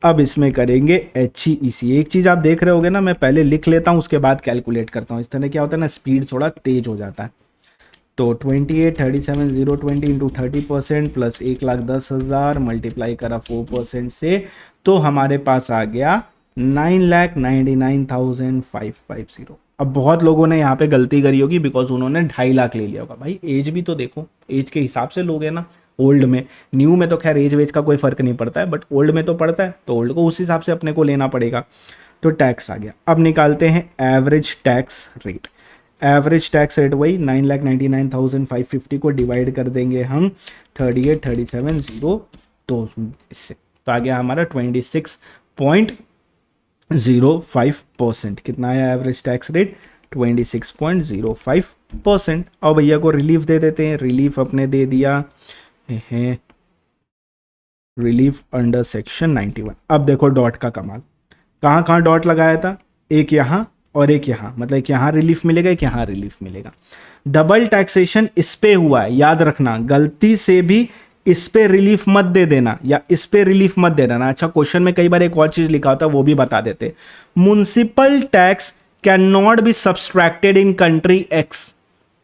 अब इसमें करेंगे HEC। एक चीज़ आप देख रहे होगे ना, मैं पहले लिख लेता हूँ उसके बाद कैलकुलेट करता हूँ। इस तरह क्या होता है ना, स्पीड थोड़ा तेज हो जाता है। तो 28, 37, 0, 20 इंटू 30% प्लस 1,10,000 मल्टीप्लाई करा 4% से, तो हमारे पास आ गया 9,99,550। अब बहुत लोगों ने यहाँ पे गलती करी होगी, बिकॉज उन्होंने 2.5 लाख ले लिया होगा। भाई एज भी तो देखो, एज के हिसाब से लोग है ना। ओल्ड में, न्यू में तो खैर एज वेज का कोई फर्क नहीं पड़ता है, बट ओल्ड में तो पड़ता है, तो ओल्ड को उस हिसाब से अपने को लेना पड़ेगा। तो टैक्स आ गया। अब निकालते हैं average tax rate. Average tax rate वही 9,99,550 को डिवाइड कर देंगे हम 38, 37, 0, तो इससे तो आ गया हमारा 26.05%। कितना आया एवरेज टैक्स रेट? 26.05%। और भैया को रिलीफ दे देते हैं। रिलीफ अपने दे दिया है, रिलीफ अंडर सेक्शन 91। अब देखो डॉट का कमाल, कहाँ कहाँ डॉट लगाया था? एक यहाँ और एक यहाँ, मतलब एक यहाँ रिलीफ मिलेगा, एक यहाँ रिलीफ मिलेगा। डबल टैक्सेशन इस पे हुआ है, याद रखना। गलती से भी इस पे रिलीफ मत दे देना या इस पे रिलीफ मत दे देना। अच्छा, क्वेश्चन में कई बार एक और चीज लिखा होता है, वो भी बता देते। Municipal tax can not be subtracted in country x.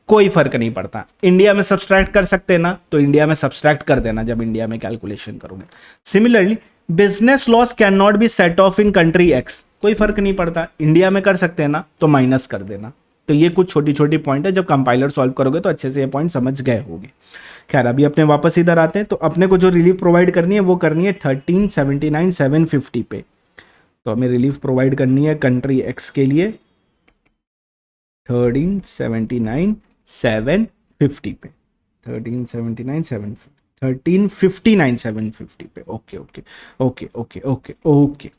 कोई फर्क नहीं पड़ता, इंडिया में सब्सट्रैक्ट कर सकते हैं ना, तो इंडिया में सब्सट्रैक्ट कर देना जब इंडिया में कैलकुलेशन करोगे। Similarly business loss can not be set off in country x. कोई फर्क नहीं पड़ता, इंडिया में कर सकते हैं ना, तो माइनस कर देना। तो ये कुछ छोटी छोटी पॉइंट है, जब कंपाइलर सॉल्व करोगे तो अच्छे से ये पॉइंट समझ गए होगे। खैर अभी अपने वापस इधर आते हैं। तो अपने को जो रिलीफ प्रोवाइड करनी है वो करनी है 1379,750 पे। तो हमें रिलीफ प्रोवाइड करनी है कंट्री एक्स के लिए 1379,750 पे, 1359,750 पे। Okay okay okay okay okay okay.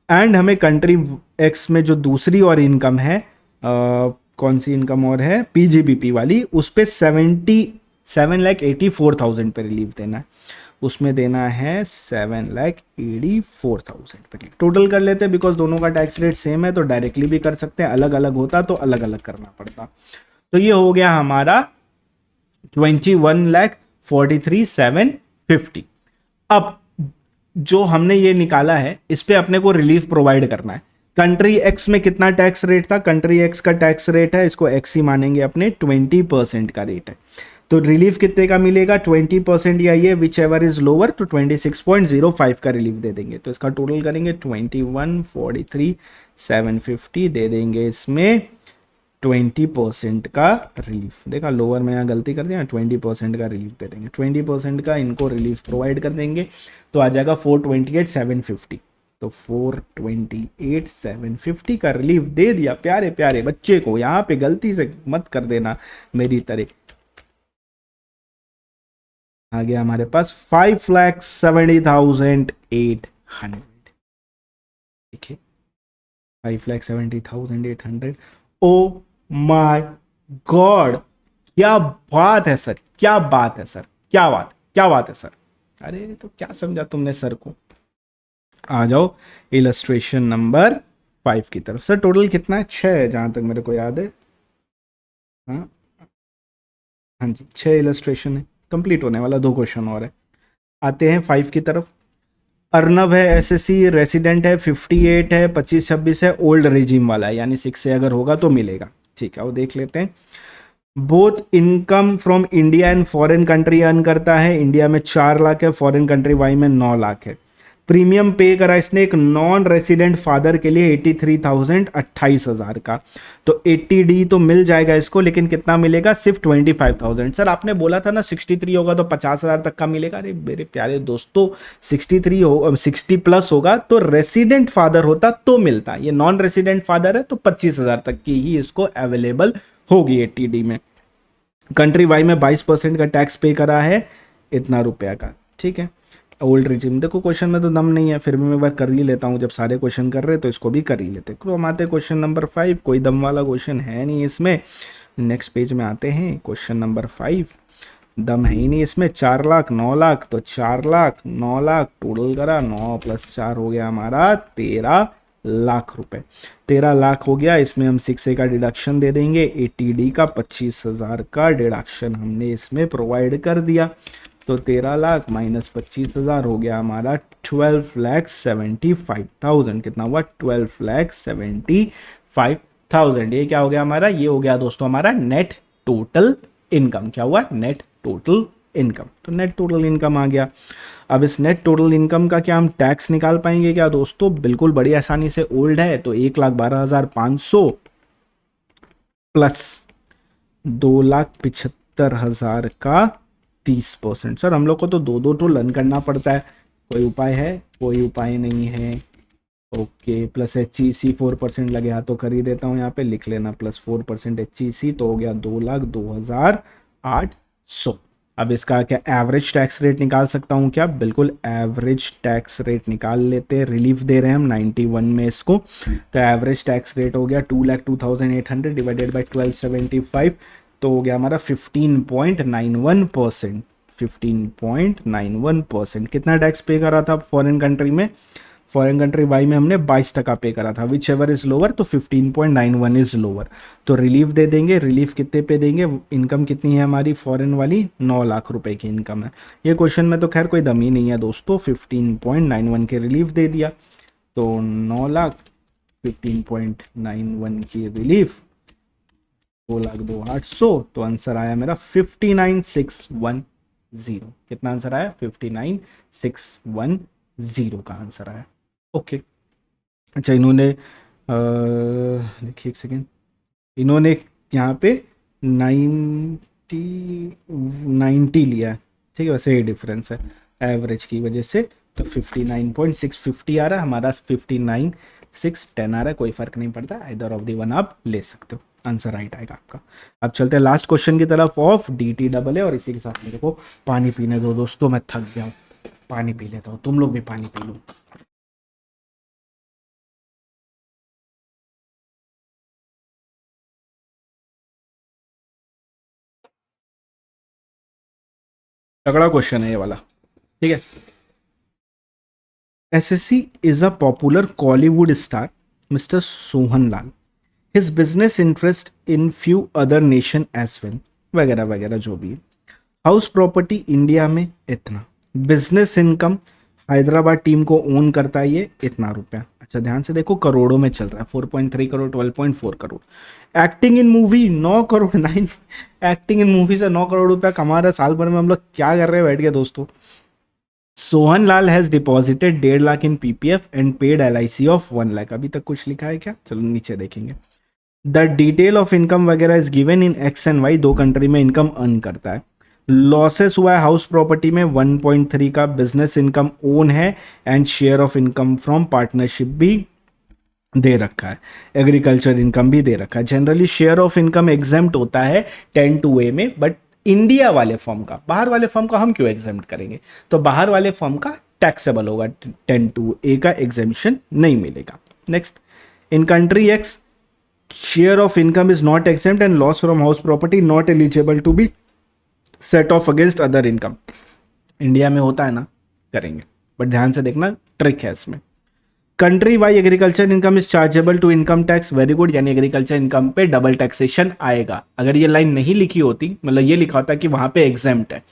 And हमें कंट्री एक्स में जो दूसरी और इनकम है, कौन सी इनकम और है? पीजीबीपी वाली, उस पे 7,84,000 पे रिलीफ देना है। उसमें देना है 7,84,000 पे। टोटल कर लेते हैं, बिकॉज दोनों का टैक्स रेट सेम है, तो डायरेक्टली भी कर सकते हैं। अलग अलग होता तो अलग अलग करना पड़ता। तो ये हो गया हमारा 21,43,750। अब जो हमने ये निकाला है, इस पे अपने को रिलीफ प्रोवाइड करना है। कंट्री एक्स में कितना टैक्स रेट था? कंट्री एक्स का टैक्स रेट है, इसको एक्स ही मानेंगे अपने, 20% का रेट है। तो रिलीफ कितने का मिलेगा? 20% या ये विच एवर इज लोअर, तो 26.05 का रिलीफ दे देंगे। तो इसका टोटल करेंगे 21,43,750 दे देंगे इसमें 20% का रिलीफ। देखा लोअर में यहाँ गलती कर दिया, 20% का रिलीफ दे देंगे। 20% का इनको रिलीफ प्रोवाइड कर देंगे, तो आ जाएगा 428,750। तो 428,750 का रिलीफ दे दिया प्यारे प्यारे बच्चे को। यहाँ पे गलती से मत कर देना मेरी तरह। आ गया हमारे पास 5,70,800। ठीक है, 5,70,800। ओ माय गॉड, क्या बात है सर, क्या बात है सर, क्या बात, क्या बात है सर। अरे तो क्या समझा तुमने सर को? आ जाओ इलस्ट्रेशन नंबर 5 की तरफ। सर टोटल कितना है? 6 है जहाँ तक मेरे को याद है। हाँ हाँ जी, 6 इलस्ट्रेशन है, कंप्लीट होने वाला, 2 क्वेश्चन और है। आते हैं 5 की तरफ। अर्नव है, एसएससी रेसिडेंट है, 58 है, 25-26 है, ओल्ड रेजिम वाला है, यानी 6 से अगर होगा तो मिलेगा। ठीक है, वो देख लेते हैं। Both income from India and foreign country earn करता है। इंडिया में 4 लाख है, फॉरेन कंट्री वाई में 9 लाख है। प्रीमियम पे करा इसने एक नॉन रेसिडेंट फादर के लिए 83,000, 28,000 का। तो 80D तो मिल जाएगा इसको, लेकिन कितना मिलेगा? सिर्फ 25,000। सर आपने बोला था ना 63 होगा तो 50,000 तक का मिलेगा। अरे मेरे प्यारे दोस्तों, 63 हो 60 प्लस होगा तो रेसिडेंट फादर होता तो मिलता, ये नॉन रेसिडेंट फादर है तो 25,000 तक की ही इसको अवेलेबल होगी 80D में। कंट्री वाई में 22% का टैक्स पे करा है, इतना रुपया का। ठीक है, ओल्ड रिजिम। देखो क्वेश्चन में तो दम नहीं है, फिर भी मैं एक बार कर ही लेता हूँ, जब सारे क्वेश्चन कर रहे तो इसको भी कर ही लेते। तो हम आते हैं क्वेश्चन नंबर 5, कोई दम वाला क्वेश्चन है नहीं इसमें। नेक्स्ट पेज में आते हैं, क्वेश्चन नंबर 5, दम है ही नहीं इसमें। 4 लाख 9 लाख, तो 4 लाख 9 लाख टोटल करा, 9 + 4 हो गया हमारा 13 लाख रुपए। 13 लाख हो गया, इसमें हम 6A का डिडक्शन दे देंगे। 80D का 25,000 का डिडक्शन हमने इसमें प्रोवाइड कर दिया। तो 13 लाख माइनस 25,000 हो गया हमारा 12,75,000। कितना हुआ? 12,75,000। ये क्या हो गया हमारा? ये हो गया दोस्तों हमारा नेट टोटल इनकम। क्या हुआ? Net total income. तो नेट टोटल इनकम आ गया। अब इस नेट टोटल इनकम का क्या हम टैक्स निकाल पाएंगे क्या दोस्तों? बिल्कुल, बड़ी आसानी से। ओल्ड है तो 1,12,500 प्लस 2,75,000 का 30%। सर हम लोग को तो दो तो लर्न करना पड़ता है, कोई उपाय है? कोई उपाय नहीं है। ओके, प्लस HEC 4% लगे हाथ तो कर ही देता हूँ, यहाँ पे लिख लेना प्लस 4% HEC, तो हो गया 2,02,800। अब इसका क्या एवरेज टैक्स रेट निकाल सकता हूँ क्या? बिल्कुल, एवरेज टैक्स रेट निकाल लेते हैं। रिलीफ दे रहे हैं हम 91 में इसको, तो एवरेज टैक्स रेट हो गया 2,02,800 डिवाइडेड बाई 1275, तो हो गया हमारा 15.91%। 15.91%। कितना टैक्स पे करा था फॉरेन कंट्री में? फॉरेन कंट्री वाई में हमने 22% पे करा था। विच एवर इज लोअर, तो 15.91 इज लोअर। तो रिलीफ दे देंगे। रिलीफ कितने पे देंगे? इनकम कितनी है हमारी फॉरेन वाली? 9 लाख रुपए की इनकम है। ये क्वेश्चन में तो खैर कोई दम ही नहीं है दोस्तों, 15.91 के रिलीफ दे दिया। तो 9 लाख 15.91 की रिलीफ, 2,02,800, तो आंसर आया मेरा 59,610। कितना आंसर आया? 59,610 का आंसर आया। ओके, अच्छा इन्होंने देखिए एक सेकेंड, इन्होंने यहाँ पे 90 लिया है। ठीक है, वैसे ये डिफरेंस है एवरेज की वजह से। तो 59.650 आ रहा है, हमारा 59,610 आ रहा है। कोई फर्क नहीं पड़ता, इधर ऑफ दी वन आप ले सकते हो, आंसर राइट आएगा आपका। अब चलते हैं लास्ट क्वेश्चन की तरफ ऑफ DTAA, और इसी के साथ मेरे को पानी पीने दो दोस्तों, मैं थक गया हूँ। पानी पी लेता हूँ, तुम लोग भी पानी पी लो। तगड़ा क्वेश्चन है ये वाला। ठीक है, SSC is a popular Kollywood star, Mr. Sohan Lal. His business interest in few other nation as well, वगैरह वगैरह जो भी। हाउस प्रॉपर्टी इंडिया में इतना, बिजनेस इनकम हैदराबाद टीम को ओन करता है ये इतना रुपया। अच्छा ध्यान से देखो, करोड़ों में चल रहा है, 4.3 crore, 12.4 crore. Acting in movie 9 crore, 9 acting in movie से 9 करोड़ रुपया कमा रहा है साल भर में। हम लोग क्या कर रहे हैं बैठ के दोस्तों? Sohan Lal has deposited 1.5 lakh in PPF and paid LIC of 1 lakh. अभी तक कुछ लिखा है क्या? चलो नीचे देखेंगे। द डिटेल ऑफ इनकम वगैरह is given in X and Y, 2 country में इनकम अर्न करता है। लॉसेस हुआ है हाउस प्रॉपर्टी में 1.3 का, बिजनेस इनकम ओन है and share of income from partnership भी दे रखा है, एग्रीकल्चर इनकम भी दे रखा है। Generally share of income exempt होता है 10(2)A में, बट इंडिया वाले फॉर्म का, बाहर वाले फॉर्म का हम क्यों एग्जेम्प्ट करेंगे? तो बाहर वाले फॉर्म का टैक्सेबल होगा, 10(2)A का एग्जेम्पशन नहीं मिलेगा। Next, in country X share of income is not exempt and loss from house property not eligible to be set off against other income. India में होता है ना, करेंगे, बट ध्यान से देखना, ट्रिक है इसमें। Country Y agriculture income is chargeable to income tax, very good, यानी एग्रीकल्चर इनकम पे डबल टैक्सेशन आएगा। अगर ये लाइन नहीं लिखी होती, मतलब ये लिखा होता कि वहां पे एग्जेम्प्ट है,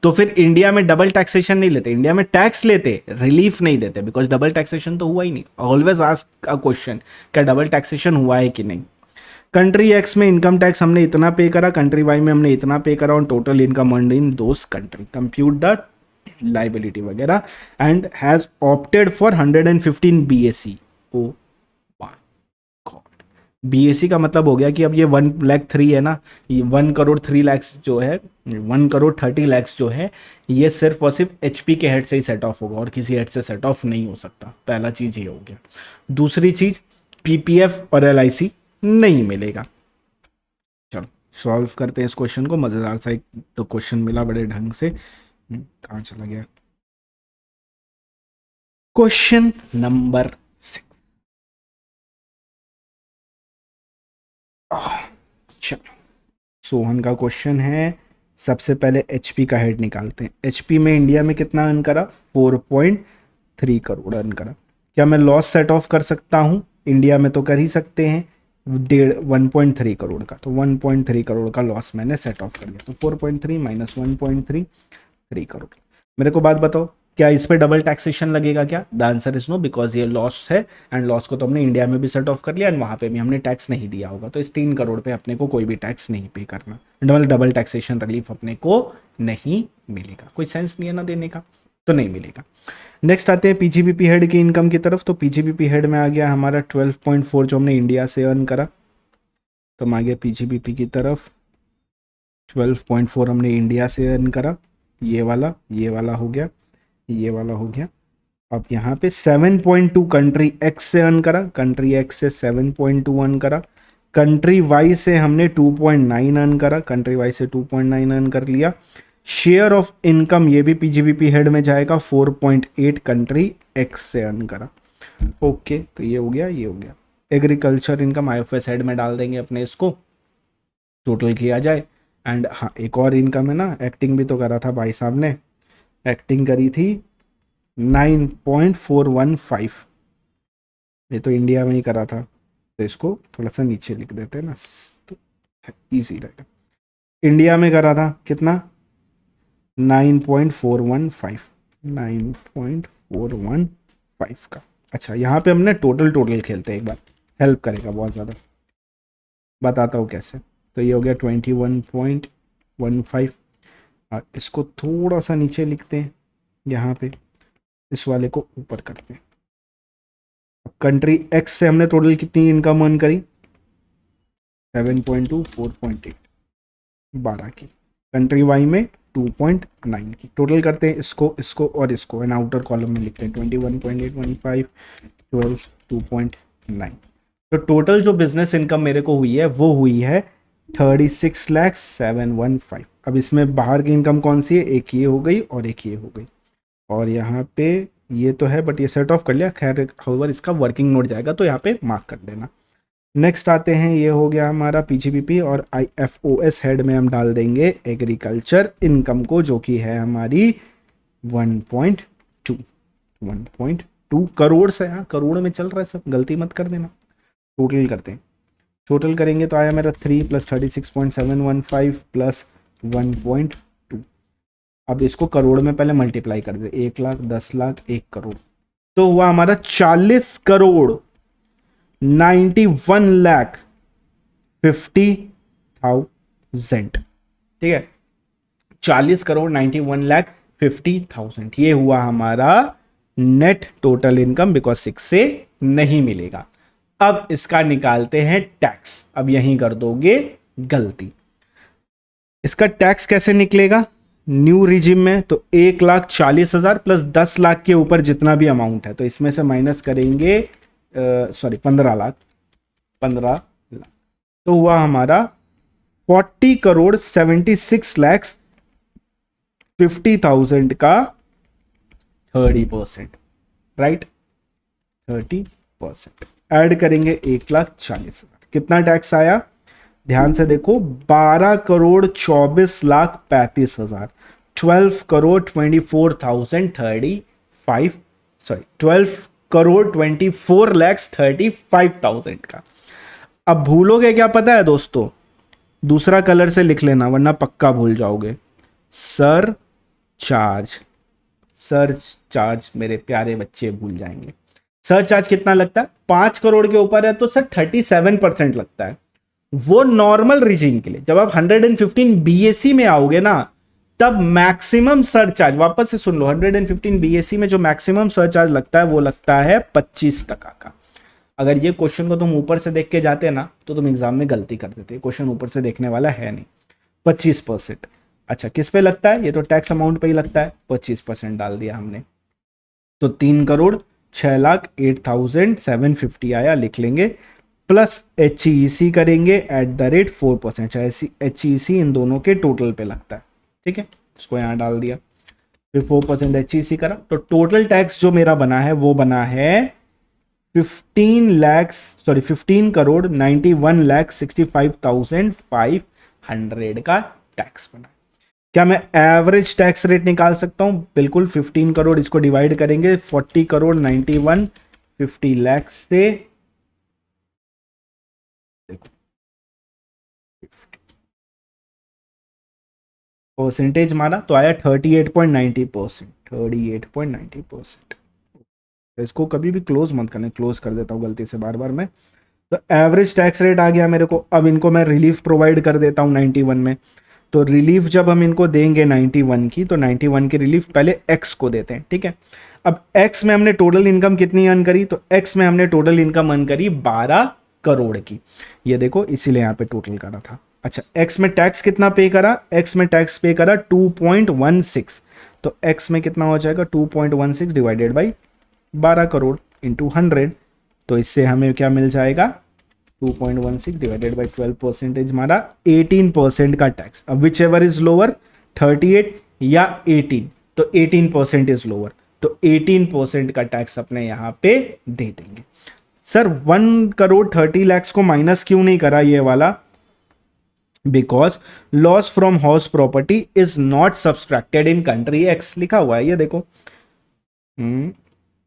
तो फिर इंडिया में डबल टैक्सेशन नहीं लेते, इंडिया में टैक्स लेते, रिलीफ नहीं देते, बिकॉज डबल टैक्सेशन तो हुआ ही नहीं। ऑलवेज आस्क अ क्वेश्चन, क्या डबल टैक्सेशन हुआ है कि नहीं। कंट्री एक्स में इनकम टैक्स हमने इतना पे करा, कंट्री वाई में हमने इतना पे करा on total income earned in those country, compute the liability वगैरह, and has opted for 115 BSE. Oh my god, BSE का मतलब हो गया कि अब ये 1,03,000 है ना, ये 1,03,00,000 जो है, 1,30,00,000 जो है, ये सिर्फ और सिर्फ एचपी के हेड से ही सेट ऑफ होगा और किसी हेड से सेट ऑफ नहीं हो सकता। पहला चीज ये हो गया। दूसरी चीज, पीपीएफ और एलआईसी नहीं मिलेगा। चलो सॉल्व करते हैं इस क्वेश्चन को, मजेदार सा एक तो क्वेश्चन मिला बड़े ढंग से। कहाँ चला गया क्वेश्चन नंबर 6। चलो सोहन का क्वेश्चन है। सबसे पहले एचपी का हेड निकालते हैं। एचपी में इंडिया में कितना अर्न करा, 4.3 करोड़ अर्न करा। क्या मैं लॉस सेट ऑफ कर सकता हूं, इंडिया में तो कर ही सकते हैं, 1.3 करोड़ का, तो 1.3 करोड़ का लॉस मैंने सेट ऑफ कर दिया। तो 4.3 माइनस 1.3, 3 करोड़। मेरे को बात बताओ, क्या इस पे डबल टैक्सेशन लगेगा क्या? The answer is no, because ये लॉस है एंड लॉस को तो हमने इंडिया में भी सेट ऑफ कर लिया एंड वहां पे भी हमने टैक्स नहीं दिया होगा, तो इस 3 करोड़ पे अपने को कोई भी टैक्स नहीं पे करना, डबल टैक्सेशन रिलीफ अपने को नहीं मिलेगा। कोई सेंस नहीं है ना देने का, तो नहीं मिलेगा। नेक्स्ट आते हैं पीजीबीपी हेड की इनकम की तरफ। तो पीजीबीपी हेड में आ गया हमारा 12.4 जो हमने इंडिया से अर्न करा, तो हम आ गया पीजीबीपी की तरफ। 12.4 हमने इंडिया से अर्न करा, ये वाला हो गया, ये वाला हो गया। अब यहाँ पे 7.2 कंट्री एक्स से अर्न करा, कंट्री एक्स से 7.2 अर्न करा। कंट्री वाई से हमने 2.9 अर्न करा, कंट्री वाई से 2.9 अर्न कर लिया। शेयर ऑफ इनकम ये भी पीजीबीपी हेड में जाएगा, 4.8 कंट्री एक्स से अर्न करा। ओके, तो ये हो गया, ये हो गया। एग्रीकल्चर इनकम आईएफएस हेड में डाल देंगे अपने, इसको टोटल किया जाए। एंड हाँ, एक और इनकम है ना, एक्टिंग भी तो करा था भाई साहब ने, एक्टिंग करी थी 9.415, ये तो इंडिया में ही करा था, तो इसको थोड़ा सा नीचे लिख देते हैं ना, तो इजी रहेगा। इंडिया में करा था कितना, 9.415, 9.415 का। अच्छा, यहाँ पे हमने टोटल खेलते हैं एक बार, हेल्प करेगा बहुत ज़्यादा, बताता हूँ कैसे। तो ये हो गया 21.15, और इसको थोड़ा सा नीचे लिखते हैं, यहाँ पे इस वाले को ऊपर करते हैं। अब कंट्री एक्स से हमने टोटल कितनी इनकम अर्न करी, 7.2, 4.8, 12 की। कंट्री वाई में 2.9 की। टोटल करते हैं इसको और इसको, एंड आउटर कॉलम में लिखते हैं 21.815, 12, 2.9। तो टोटल जो बिजनेस इनकम मेरे को हुई है वो हुई है 36,715। अब इसमें बाहर की इनकम कौन सी है, एक ये हो गई और एक ये हो गई, और यहाँ पे ये तो है बट ये सेट ऑफ कर लिया, खैर हाउएवर इसका वर्किंग नोट जाएगा तो यहाँ पे मार्क कर देना। नेक्स्ट आते हैं, ये हो गया हमारा पीजीबीपी, और आईएफओएस हेड में हम डाल देंगे एग्रीकल्चर इनकम को, जो कि है हमारी 1.2 करोड़ से। हाँ, करोड़ में चल रहा है सब, गलती मत कर देना। टोटल करते हैं, टोटल करेंगे तो आया मेरा 3 + 36.715 + 1.2। अब इसको करोड़ में पहले मल्टीप्लाई कर दे, 1 लाख, 10 लाख, 1 करोड़, तो हुआ हमारा 40,91,50,000। ठीक है, 40,91,50,000 ये हुआ हमारा नेट टोटल इनकम, बिकॉज 6 से नहीं मिलेगा। अब इसका निकालते हैं टैक्स। अब यहीं कर दोगे गलती। इसका टैक्स कैसे निकलेगा न्यू रिजिम में, तो 1,40,000 + 10 लाख के ऊपर जितना भी अमाउंट है, तो इसमें से माइनस करेंगे 15 लाख, तो हुआ हमारा 40,76,50,000 का 30%, राइट, 30%। ऐड करेंगे 1,40,000, कितना टैक्स आया, ध्यान से देखो, 12,24,35,000, 12,24,35, 12 2,24,35,000 का। अब भूलोगे क्या पता है दोस्तों, दूसरा कलर से लिख लेना वरना पक्का भूल जाओगे। सर चार्ज, सर चार्ज मेरे प्यारे बच्चे भूल जाएंगे। सर चार्ज कितना लगता है, 5 करोड़ के ऊपर है तो सर 37% लगता है। वो नॉर्मल रीजिंग के लिए, जब आप 115 बीएससी में आओगे ना तब मैक्सिमम सरचार्ज, वापस से सुन लो, 115 बीएससी में जो मैक्सिमम सरचार्ज लगता है वो लगता है 25% का। अगर ये क्वेश्चन को तुम ऊपर से देख के जाते ना तो तुम एग्जाम में गलती कर देते, क्वेश्चन ऊपर से देखने वाला है नहीं। 25%। अच्छा किस पे लगता है, ये तो टैक्स अमाउंट पे ही लगता है, 25% डाल दिया हमने, तो 3,06,08,750 आया, लिख लेंगे। प्लस HEC करेंगे एट द रेट 4%। HEC इन दोनों के टोटल पे लगता है, ठीक है, इसको यहाँ डाल दिया, फिर 4% HEC करा, तो टोटल टैक्स जो मेरा बना है वो बना है 15 करोड़ 91,65,500 का टैक्स बना। क्या मैं एवरेज टैक्स रेट निकाल सकता हूं, बिल्कुल। 15 करोड़ इसको डिवाइड करेंगे 40 करोड़ 91 50 लाख से, देखो परसेंटेज मारा तो आया 38.90%, 38.90%। इसको कभी भी क्लोज मत करना, क्लोज कर देता हूँ गलती से बार बार मैं। तो एवरेज टैक्स रेट आ गया मेरे को। अब इनको मैं रिलीफ प्रोवाइड कर देता हूँ 91 में। तो रिलीफ जब हम इनको देंगे 91 की, तो 91 की रिलीफ पहले एक्स को देते हैं, ठीक है। अब एक्स में हमने टोटल इनकम कितनी अर्न करी, तो एक्स में हमने टोटल इनकम अर्न करी 12 करोड़ की, ये देखो, इसीलिए यहाँ पे टोटल करा था। अच्छा एक्स में टैक्स कितना पे करा, एक्स में टैक्स पे करा 2.16, तो एक्स में कितना हो जाएगा 2.16 डिवाइडेड बाई 12 करोड़ इंटू 100, तो इससे हमें क्या मिल जाएगा 2.16 डिवाइडेड बाई 12% हमारा 18% का टैक्स। अब विच एवर इज लोअर, 38 या 18, तो 18% इज लोअर, तो 18% का टैक्स अपने यहाँ पे दे देंगे। सर 1 करोड़ 30 लाख को माइनस क्यों नहीं करा ये वाला, because loss from house property is not subtracted in country x, लिखा हुआ है ये देखो,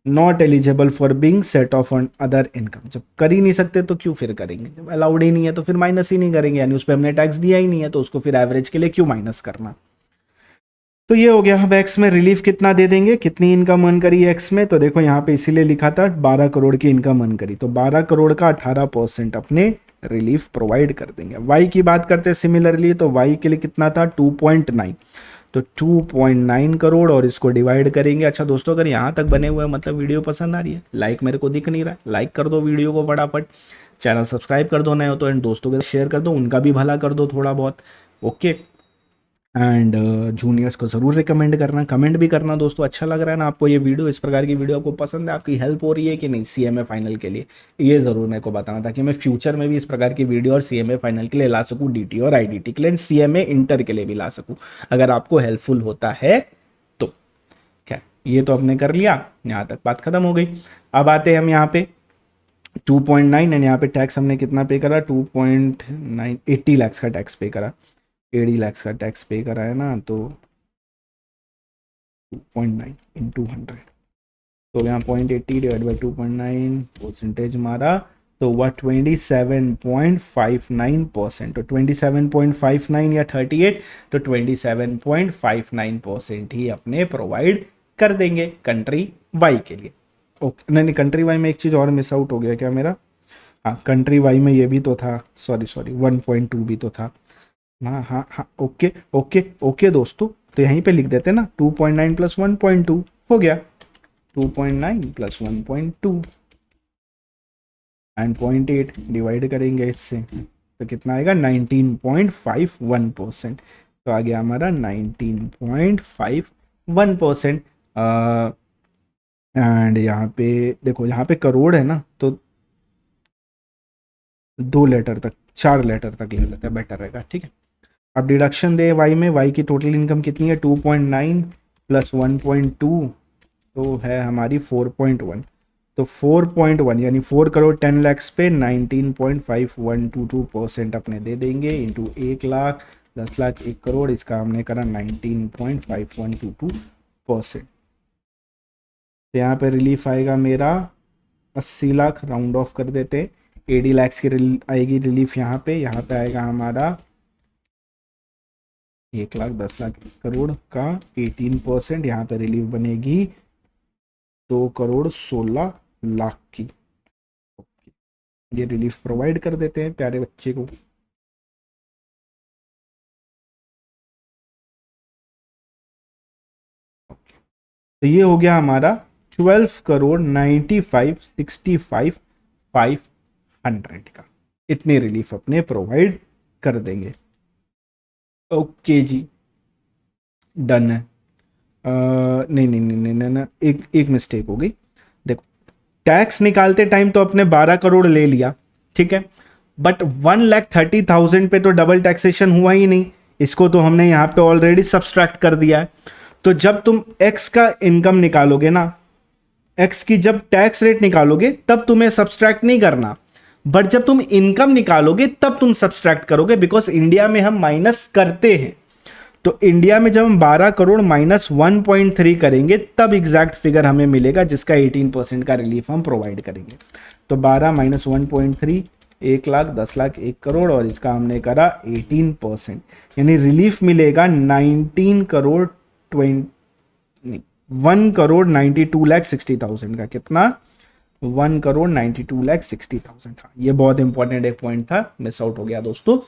not eligible for being set of on other income. जब कर ही नहीं सकते तो क्यों फिर करेंगे, जब अलाउड ही नहीं है तो फिर माइनस ही नहीं करेंगे, यानी उस पर हमने टैक्स दिया ही नहीं है तो उसको फिर एवरेज के लिए क्यों माइनस करना। तो ये हो गया। अब एक्स में रिलीफ कितना दे देंगे, कितनी इनकम अर्न करी एक्स में, तो देखो यहाँ पे इसीलिए लिखा था 12 करोड़ की इनकम अर्न करी, तो 12 करोड़ का 18% अपने रिलीफ प्रोवाइड कर देंगे। वाई की बात करते हैं सिमिलरली, तो वाई के लिए कितना था 2.9, तो 2.9 करोड़ और इसको डिवाइड करेंगे। अच्छा दोस्तों अगर यहाँ तक बने हुए मतलब वीडियो पसंद आ रही है, लाइक मेरे को दिख नहीं रहा है, लाइक कर दो वीडियो को फटाफट, चैनल सब्सक्राइब कर दो नए हो तो, एंड दोस्तों के साथ शेयर कर दो, उनका भी भला कर दो थोड़ा बहुत, ओके। एंड जूनियर्स को ज़रूर रिकमेंड करना, कमेंट भी करना दोस्तों, अच्छा लग रहा है ना आपको ये वीडियो, इस प्रकार की वीडियो आपको पसंद है, आपकी हेल्प हो रही है कि नहीं CMA फाइनल के लिए, ये ज़रूर मेरे को बताना, ताकि मैं फ्यूचर में भी इस प्रकार की वीडियो और CMA फाइनल के लिए ला सकूँ, DT और IDT के लिए, CMA इंटर के लिए भी ला सकूँ, अगर आपको हेल्पफुल होता है तो। क्या ये तो आपने कर लिया, यहाँ तक बात खत्म हो गई। अब आते हैं हम यहाँ पे 2.9 एंड यहाँ पे टैक्स हमने कितना पे करा, 2.9 80 लाख का टैक्स पे करा, 80 लाख का टैक्स पे करा है ना, तो 2.9 इंटू 100, तो यहाँ 0.80 डिवाइड बाई 2.9 परसेंटेज हमारा, तो वह 27.59%, तो 27.59 या 38, तो 27.59% ही अपने प्रोवाइड कर देंगे कंट्री वाई के लिए। ओके नहीं, कंट्री वाई में एक चीज़ और मिस आउट हो गया क्या मेरा, हाँ कंट्री वाई में ये भी तो था, सॉरी 1.2 भी तो था, हाँ हाँ हाँ, ओके ओके ओके दोस्तों, तो यहीं पे लिख देते ना 2.9 प्लस 1.2 हो गया, 2.9 प्लस 1.2 एंड 0.8 डिवाइड करेंगे इससे तो कितना आएगा 19.51%, तो आ गया हमारा 19.51%। एंड यहाँ पे देखो, यहाँ पे करोड़ है ना, तो 2 लेटर तक 4 लेटर तक ले लेते हैं, बेटर रहेगा, ठीक है। अब डिडक्शन दे वाई में, वाई की टोटल इनकम कितनी है 2.9 प्लस 1.2, तो है हमारी 4.1, तो 4.1 यानी 4 करोड़ 10 लाख पे 19.5122% अपने दे देंगे इंटू 1 लाख 10 लाख 1 करोड़, इसका हमने करा 19.5122%। तो यहाँ पे रिलीफ आएगा मेरा 80 लाख, राउंड ऑफ कर देते हैं। 80 लाख की आएगी रिलीफ यहाँ पे आएगा हमारा 1 लाख, 10 लाख, 1 करोड़ का 18%। यहाँ पे रिलीफ बनेगी 2 करोड़ 16 लाख की। ये रिलीफ प्रोवाइड कर देते हैं प्यारे बच्चे को। तो ये हो गया हमारा 12 करोड़ 95,65,500 का। इतनी रिलीफ अपने प्रोवाइड कर देंगे। ओके जी, डन है। नहीं नहीं नहीं नहीं नहीं, एक मिस्टेक हो गई। देखो, टैक्स निकालते टाइम तो अपने 12 करोड़ ले लिया, ठीक है, बट 1,30,000 पे तो डबल टैक्सेशन हुआ ही नहीं। इसको तो हमने यहाँ पे ऑलरेडी सब्सट्रैक्ट कर दिया है। तो जब तुम एक्स का इनकम निकालोगे ना, एक्स की जब टैक्स रेट निकालोगे तब तुम्हें सब्सट्रैक्ट नहीं करना, बट जब तुम इनकम निकालोगे तब तुम सब्सट्रैक्ट करोगे, बिकॉज इंडिया में हम माइनस करते हैं। तो इंडिया में जब हम 12 करोड़ माइनस 1.3 करेंगे तब एग्जैक्ट फिगर हमें मिलेगा, जिसका 18% का रिलीफ हम प्रोवाइड करेंगे। तो 12 माइनस 1.3, 1 लाख, 10 लाख, 1 करोड़, और इसका हमने करा 18%, यानी रिलीफ मिलेगा 1,92,60,000 का। कितना? 1,92,60,000। हाँ, ये बहुत इंपॉर्टेंट एक पॉइंट था, मिस आउट हो गया दोस्तों,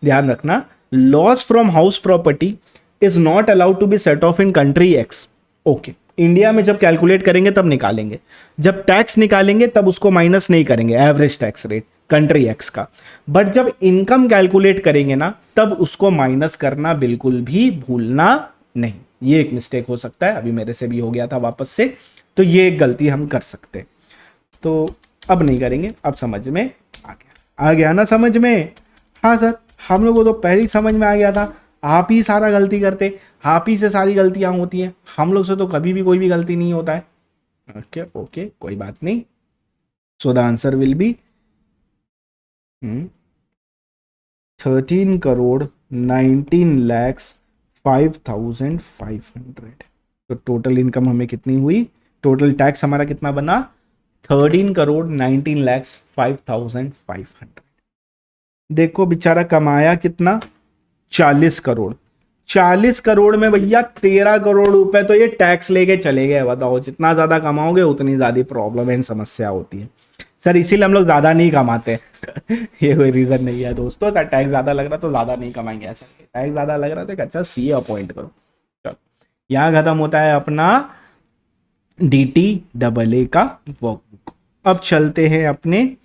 ध्यान रखना। Loss from house property is not allowed to be set off in country X. Okay, India में जब कैलकुलेट करेंगे तब निकालेंगे, जब टैक्स निकालेंगे तब उसको माइनस नहीं करेंगे average tax rate country x का, बट जब इनकम कैलकुलेट करेंगे ना तब उसको माइनस करना बिल्कुल भी भूलना नहीं। ये एक मिस्टेक हो सकता है, अभी मेरे से भी हो गया था वापस से, तो ये एक गलती हम कर सकते हैं। तो अब नहीं करेंगे, अब समझ में आ गया ना समझ में? हाँ सर, हम लोगों को तो पहले ही समझ में आ गया था, आप ही सारा गलती करते, आप ही से सारी गलतियां होती हैं, हम लोग से तो कभी भी कोई भी गलती नहीं होता है। ओके ओके, कोई बात नहीं। So the answer will be 13,19,05,500। तो टोटल इनकम हमें कितनी हुई? टोटल टैक्स हमारा कितना बना? 13,19,05,500। देखो बेचारा कमाया कितना? 40 करोड़। 40 करोड़ में भैया 13 करोड़ रुपए तो ये टैक्स लेके चले गए। बताओ, जितना ज्यादा कमाओगे उतनी ज्यादा प्रॉब्लम है, समस्या होती है सर, इसीलिए हम लोग ज्यादा नहीं कमाते। ये कोई रीजन नहीं है दोस्तों। सर टैक्स ज्यादा लग रहा तो ज्यादा नहीं कमाएंगे, ऐसा टैक्स ज्यादा लग रहा तो अच्छा सीए अपॉइंट करो। चलो, यहाँ खत्म होता है अपना DTAA का वर्कबुक। अब चलते हैं अपने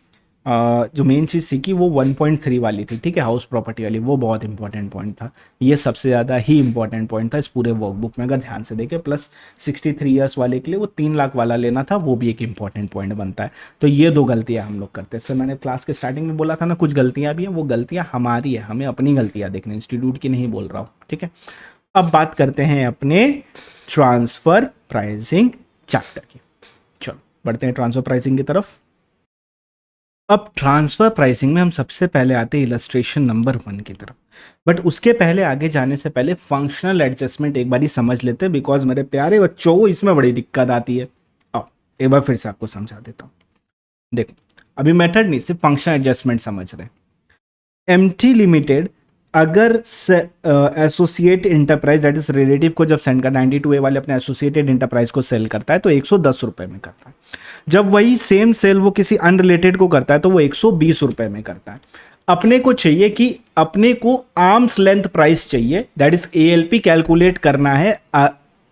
जो मेन चीज़ सीखी वो 1.3 वाली थी, ठीक है, हाउस प्रॉपर्टी वाली। वो बहुत इंपॉर्टेंट पॉइंट था, ये सबसे ज़्यादा ही इंपॉर्टेंट पॉइंट था इस पूरे वर्कबुक में, अगर ध्यान से देखें। प्लस 63 ईयर्स वाले के लिए वो 3 लाख वाला लेना था, वो भी एक इंपॉर्टेंट पॉइंट बनता है। तो ये 2 गलतियाँ हम लोग करते हैं। सर मैंने क्लास के स्टार्टिंग में बोला था ना, कुछ गलतियाँ भी हैं, वो गलतियाँ हमारी है, हमें अपनी गलतियाँ देखनी, इंस्टीट्यूट की नहीं बोल रहा हूँ, ठीक है। अब बात करते हैं अपने ट्रांसफ़र प्राइसिंग चैप्टर की। चलो बढ़ते हैं ट्रांसफ़र प्राइसिंग की तरफ। अब ट्रांसफर प्राइसिंग में हम सबसे पहले आते हैं इलस्ट्रेशन नंबर 1 की तरफ, बट उसके पहले आगे जाने से पहले फंक्शनल एडजस्टमेंट एक बार ही समझ लेते हैं, बिकॉज मेरे प्यारे बच्चों को इसमें बड़ी दिक्कत आती है। आओ एक बार फिर से आपको समझा देता हूँ। देखो, अभी मेथड नहीं, सिर्फ फंक्शनल एडजस्टमेंट समझ रहे हैं। एमटी लिमिटेड अगर associate enterprise that is relative को जब सेंड कर 92A वाले अपने एसोसिएटेड इंटरप्राइज को सेल करता है तो 110 रुपए में करता है। जब वही सेम सेल वो किसी अनरिलेटेड को करता है तो वो 120 रुपए में करता है। अपने को चाहिए कि अपने को आर्म्स लेंथ प्राइस चाहिए, दैट इज ALP कैलकुलेट करना है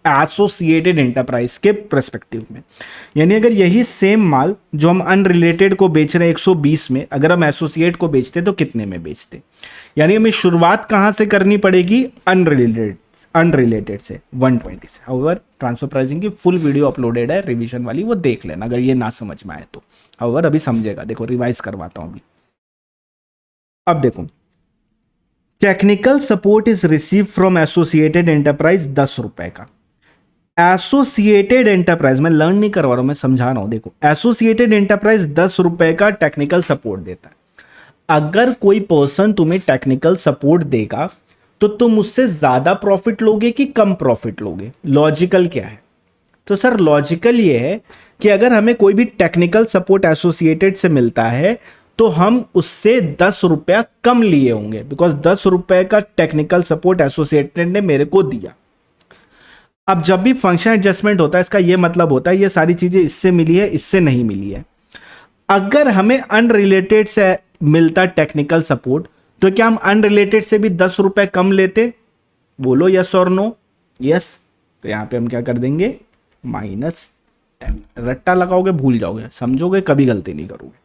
एसोसिएटेड इंटरप्राइज के पर्सपेक्टिव में। यानी अगर यही सेम माल जो हम अनरिलेटेड को बेच रहे हैं 120 में, अगर हम एसोसिएट को बेचते तो कितने में बेचते? यानी हमें शुरुआत कहां से करनी पड़ेगी? अनरिलेटेड से 120 से। हाउएवर ट्रांसफर प्राइसिंग की फुल वीडियो अपलोडेड है रिवीजन वाली, वो देख लेना अगर ये ना समझ में आए तो। हाउएवर अभी समझेगा, देखो रिवाइज करवाता हूं अभी। अब देखो, technical support is receive from associated enterprise 10 रुपए का। एसोसिएटेड एंटरप्राइज, मैं लर्न नहीं करवा रहा हूं, मैं समझा रहा हूं। देखो, एसोसिएटेड एंटरप्राइज 10 रुपए का टेक्निकल सपोर्ट देता है। अगर कोई पर्सन तुम्हें टेक्निकल सपोर्ट देगा तो तुम उससे ज्यादा प्रॉफिट लोगे कि कम प्रॉफिट लोगे? लॉजिकल क्या है? तो सर लॉजिकल ये है कि अगर हमें कोई भी टेक्निकल सपोर्ट एसोसिएटेड से मिलता है तो हम उससे 10 रुपया कम लिए होंगे, बिकॉज 10 रुपए का टेक्निकल सपोर्ट एसोसिएटेड ने मेरे को दिया। अब जब भी फंक्शन एडजस्टमेंट होता है इसका ये मतलब होता है ये सारी चीजें इससे मिली है, इससे नहीं मिली है। अगर हमें अनरिलेटेड से मिलता टेक्निकल सपोर्ट तो क्या हम अनरिलेटेड से भी 10 रुपए कम लेते? बोलो यस और नो। यस, तो यहां पे हम क्या कर देंगे, -10। रट्टा लगाओगे भूल जाओगे, समझोगे, कभी गलती नहीं करोगे।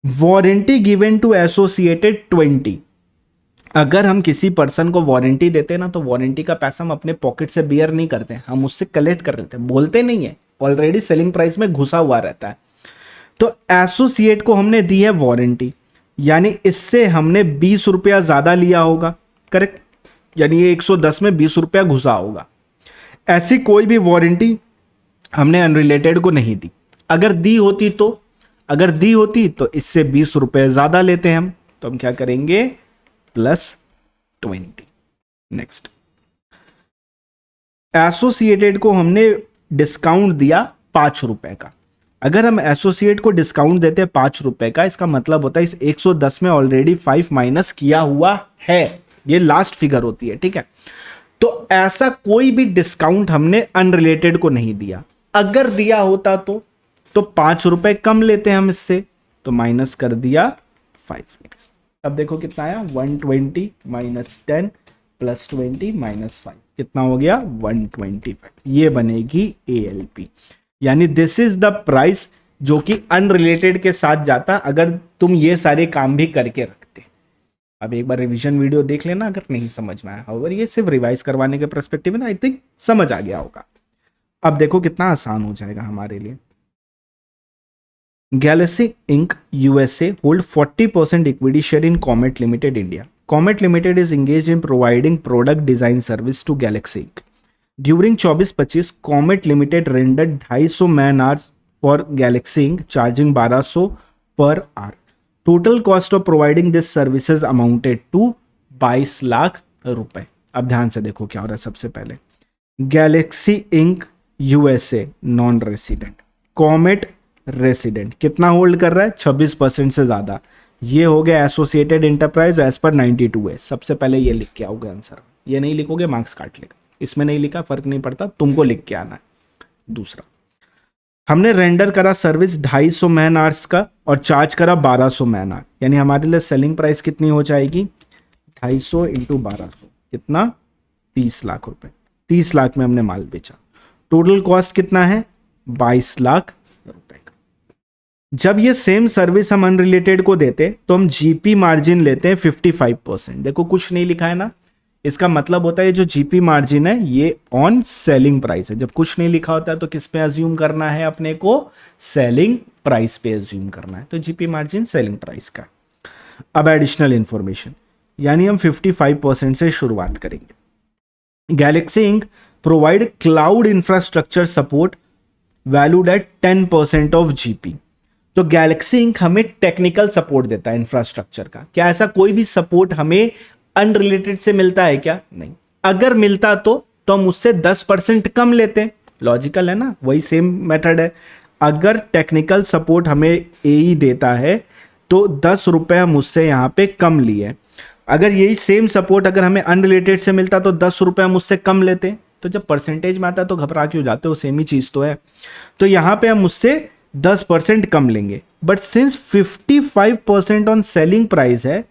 Warranty given to associated 20। अगर हम किसी पर्सन को वारंटी देते हैं ना तो वारंटी का पैसा हम अपने पॉकेट से बियर नहीं करते, हम उससे कलेक्ट कर लेते हैं, बोलते नहीं है, ऑलरेडी सेलिंग प्राइस में घुसा हुआ रहता है। तो एसोसिएट को हमने दी है वारंटी, यानी इससे हमने 20 रुपया ज्यादा लिया होगा, करेक्ट, यानी ये 110 में 20 रुपया घुसा होगा। ऐसी कोई भी वारंटी हमने अनरिलेटेड को नहीं दी। अगर दी होती तो इससे 20 रुपए ज्यादा लेते हैं हम, तो हम क्या करेंगे, +20। नेक्स्ट, एसोसिएटेड को हमने डिस्काउंट दिया 5 रुपए का। अगर हम एसोसिएट को डिस्काउंट देते हैं 5 रुपए का, इसका मतलब होता है इस 110 में ऑलरेडी 5 माइनस किया हुआ है, ये लास्ट फिगर होती है, ठीक है। तो ऐसा कोई भी डिस्काउंट हमने अनरिलेटेड को नहीं दिया। अगर दिया होता तो 5 रुपए कम लेते हैं हम इससे, तो माइनस कर दिया 5। अब देखो कितना आया, 120 -10 +20 -5, कितना हो गया, 125। ये बनेगी ALP, यानी दिस इज द प्राइस जो कि अनरिलेटेड के साथ जाता अगर तुम ये सारे काम भी करके रखते। अब एक बार रिवीजन वीडियो देख लेना अगर नहीं समझ में आया, और ये सिर्फ रिवाइज करवाने के पर्सपेक्टिव में आई थिंक समझ आ गया होगा। अब देखो कितना आसान हो जाएगा हमारे लिए। Galaxy Inc. USA hold 40% equity share in Comet Limited India. Comet Limited is engaged in providing product design service to Galaxy Inc. During 24-25, Comet Limited rendered 250 man hours for Galaxy Inc. charging 1200 per hour. Total cost of providing this services amounted to 22 lakh रुपए। अब ध्यान से देखो क्या हो रहा है। सबसे पहले Galaxy Inc. USA non resident, comet resident कितना होल्ड कर रहा है, 26% से ज्यादा। ये हो गया एसोसिएटेड एंटरप्राइज एज पर 92 है। सबसे पहले ये लिख के आओगे आंसर, ये नहीं लिखोगे मार्क्स काट लेगा। इसमें नहीं लिखा फर्क नहीं पड़ता, तुमको लिख के आना है। दूसरा, हमने रेंडर करा सर्विस 250 मैन आवर्स का और चार्ज करा 1200 मैन आवर, यानी हमारे लिए सेलिंग प्राइस कितनी हो जाएगी, 250 × 1200 कितना, 30 लाख रुपए। 30 लाख में हमने माल बेचा। टोटल कॉस्ट कितना है, 22 लाख रुपए का। जब ये सेम सर्विस हम अनरिलेटेड को देते तो हम जीपी मार्जिन लेते हैं 55%। देखो कुछ नहीं लिखा है ना, इसका मतलब होता है जो जीपी मार्जिन है ये ऑन सेलिंग प्राइस है। जब कुछ नहीं लिखा होता है तो किस पे अज्यूम करना है, अपने को सेलिंग प्राइस पे अज्यूम करना है। तो जीपी मार्जिन सेलिंग प्राइस का। अब एडिशनल इंफॉर्मेशन, यानी हम 55% से शुरुआत करेंगे। Galaxy Inc provide cloud infrastructure support valued at 10% of GP. तो गैलेक्सी इंक हमें टेक्निकल सपोर्ट देता है इंफ्रास्ट्रक्चर का। क्या ऐसा कोई भी सपोर्ट हमें अनरिलेटेड से मिलता है क्या? नहीं। अगर मिलता तो हम उससे 10% कम लेते। लॉजिकल है ना, वही सेम मेथड है। अगर टेक्निकल सपोर्ट हमें एई देता है तो 10 रुपए हम उससे यहां पे कम लिए। अगर यही सेम सपोर्ट अगर हमें अनरिलेटेड से मिलता तो 10 रुपए हम उससे कम लेते। तो जब परसेंटेज में आता है तो घबरा क्यों जाते हो, सेम ही चीज तो है। तो यहां पे हम उससे 10% कम लेंगे। But since 55% on selling price है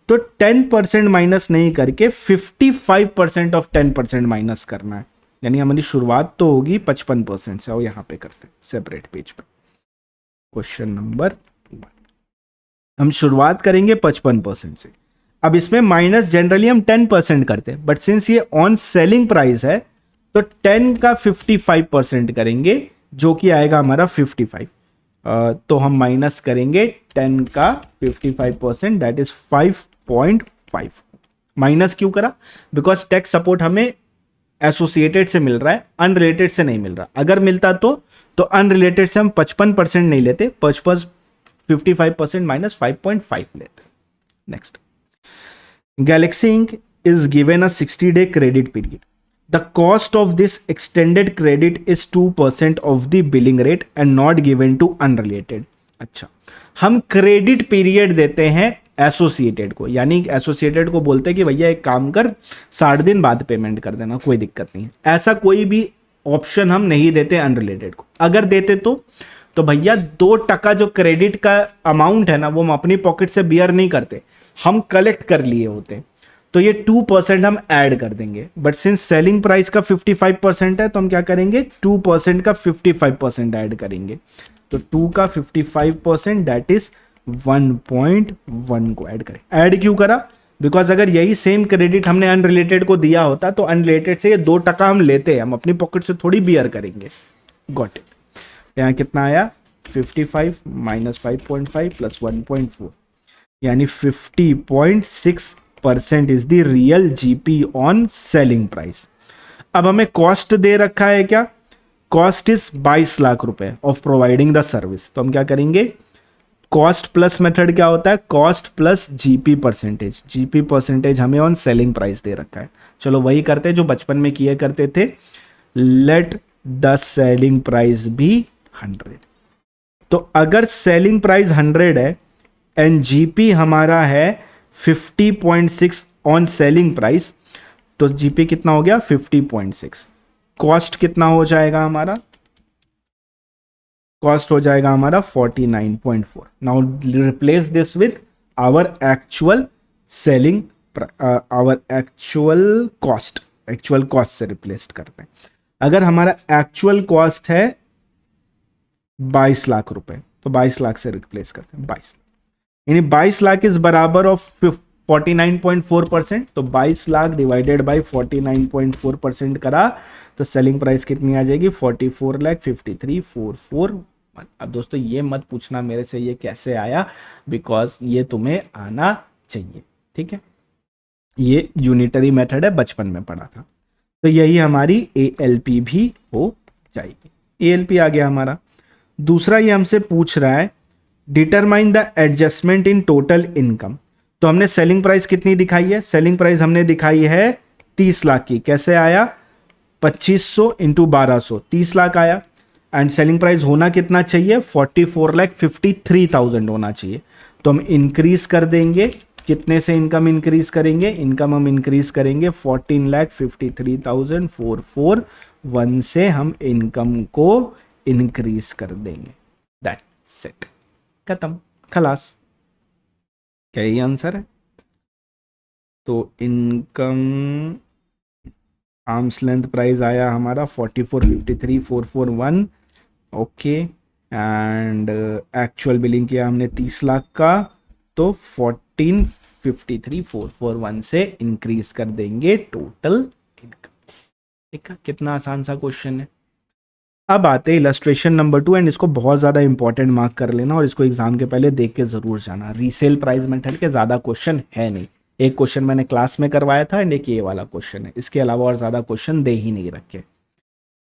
तो 10% माइनस नहीं करके 55% ऑफ 10% माइनस करना है। यानी हमारी शुरुआत तो होगी 55% से। और यहां पे करते हैं सेपरेट पेज पे। क्वेश्चन नंबर 1 हम शुरुआत करेंगे 55% से। अब इसमें माइनस जनरली हम 10% करते हैं, बट सिंस ये ऑन सेलिंग प्राइस है तो 10 का 55% करेंगे, जो कि आएगा हमारा 55। तो हम माइनस करेंगे 10 का 55%, दैट इज 5.5। माइनस क्यों करा? बिकॉज टैक्स सपोर्ट हमें एसोसिएटेड से मिल रहा है, अनरिलेटेड से नहीं मिल रहा। अगर मिलता तो अनरिलेटेड से हम 55% नहीं लेते, 55% माइनस 5.5 लेते। Next, Galaxy Inc is given a 60 day credit period. The cost of this extended credit is 2% of the billing rate and not given to unrelated. अच्छा, हम क्रेडिट पीरियड देते हैं एसोसिएटेड को, यानी एसोसिएटेड को बोलते हैं कि भैया एक काम कर 60 दिन बाद पेमेंट कर देना, कोई दिक्कत नहीं है। ऐसा कोई भी ऑप्शन हम नहीं देते अनरिलेटेड को। अगर देते तो भैया 2% जो क्रेडिट का अमाउंट है ना, वो हम अपनी पॉकेट से बियर नहीं करते, हम कलेक्ट कर लिए होते, तो ये 2% हम ऐड कर देंगे। बट सिंस सेलिंग प्राइस का 55% है, तो हम क्या करेंगे, 2% का 55% ऐड करेंगे। तो 2 का 55% दैट इज 1.1 को ऐड करें। ऐड क्यों करा? बिकॉज अगर यही सेम क्रेडिट हमने अनरिलेटेड को दिया होता तो अनरिलेटेड से ये 2% हम लेते हैं, हम अपनी पॉकेट से थोड़ी बियर करेंगे। Got it. यहाँ कितना आया, 55 माइनस 5.5 प्लस 1.4, यानी 50.6% is the real GP on selling price. अब हमें कॉस्ट दे रखा है क्या, कॉस्ट इज 22 लाख रुपए ऑफ प्रोवाइडिंग द सर्विस। तो हम क्या करेंगे, कॉस्ट प्लस मेथड क्या होता है, cost plus GP percentage. GP percentage हमें ऑन सेलिंग प्राइस दे रखा है, चलो वही करते हैं जो बचपन में किया करते थे। Let the selling price be 100। तो अगर सेलिंग प्राइस 100 है एंड जीपी हमारा है 50.6 ऑन सेलिंग प्राइस, तो जीपी कितना हो गया, 50.6। कॉस्ट कितना हो जाएगा हमारा, कॉस्ट हो जाएगा हमारा 49.4। Now replace this with our actual selling, our actual cost, actual cost से रिप्लेस करते हैं। अगर हमारा एक्चुअल कॉस्ट है 22 लाख रुपए, तो 22 लाख से रिप्लेस करते हैं 22, यानी 22 लाख इज बराबर ऑफ 49.4%। तो 22 लाख डिवाइडेड बाई 49.4% करा तो सेलिंग प्राइस कितनी आ जाएगी, 44,53,441। अब दोस्तों ये मत पूछना मेरे से ये कैसे आया, बिकॉज ये तुम्हें आना चाहिए, ठीक है। ये यूनिटरी मेथड है, बचपन में पढ़ा था। तो यही हमारी ALP भी हो जाएगी। ALP आ गया हमारा। दूसरा ये हमसे पूछ रहा है determine the adjustment in total income. तो हमने सेलिंग प्राइस कितनी दिखाई है, सेलिंग प्राइस हमने दिखाई है 30 लाख की। कैसे आया, 2500 इंटू 1200, 30 लाख आया। एंड सेलिंग प्राइस होना कितना चाहिए, 44,53,000 होना चाहिए। तो हम इंक्रीज कर देंगे, कितने से इनकम इंक्रीज करेंगे, इनकम हम इंक्रीज करेंगे 14,53,441 से हम इनकम को इंक्रीज कर देंगे। दैट्स इट, खत्म, खलास। क्या ये आंसर है? तो इनकम आर्म्स लेंथ प्राइस आया हमारा 44,53,441, ओके। एंड एक्चुअल बिलिंग किया हमने 30 लाख का, तो 14,53,441 से इंक्रीज कर देंगे टोटल इनकम। ठीक है, कितना आसान सा क्वेश्चन है। अब आते हैं इलस्ट्रेशन नंबर 2, एंड इसको बहुत ज़्यादा इंपॉर्टेंट मार्क कर लेना और इसको एग्जाम के पहले देख के ज़रूर जाना। रीसेल प्राइस मेथड के ज़्यादा क्वेश्चन है नहीं, एक क्वेश्चन मैंने क्लास में करवाया था एंड एक ये वाला क्वेश्चन है, इसके अलावा और ज़्यादा क्वेश्चन दे ही नहीं रखे।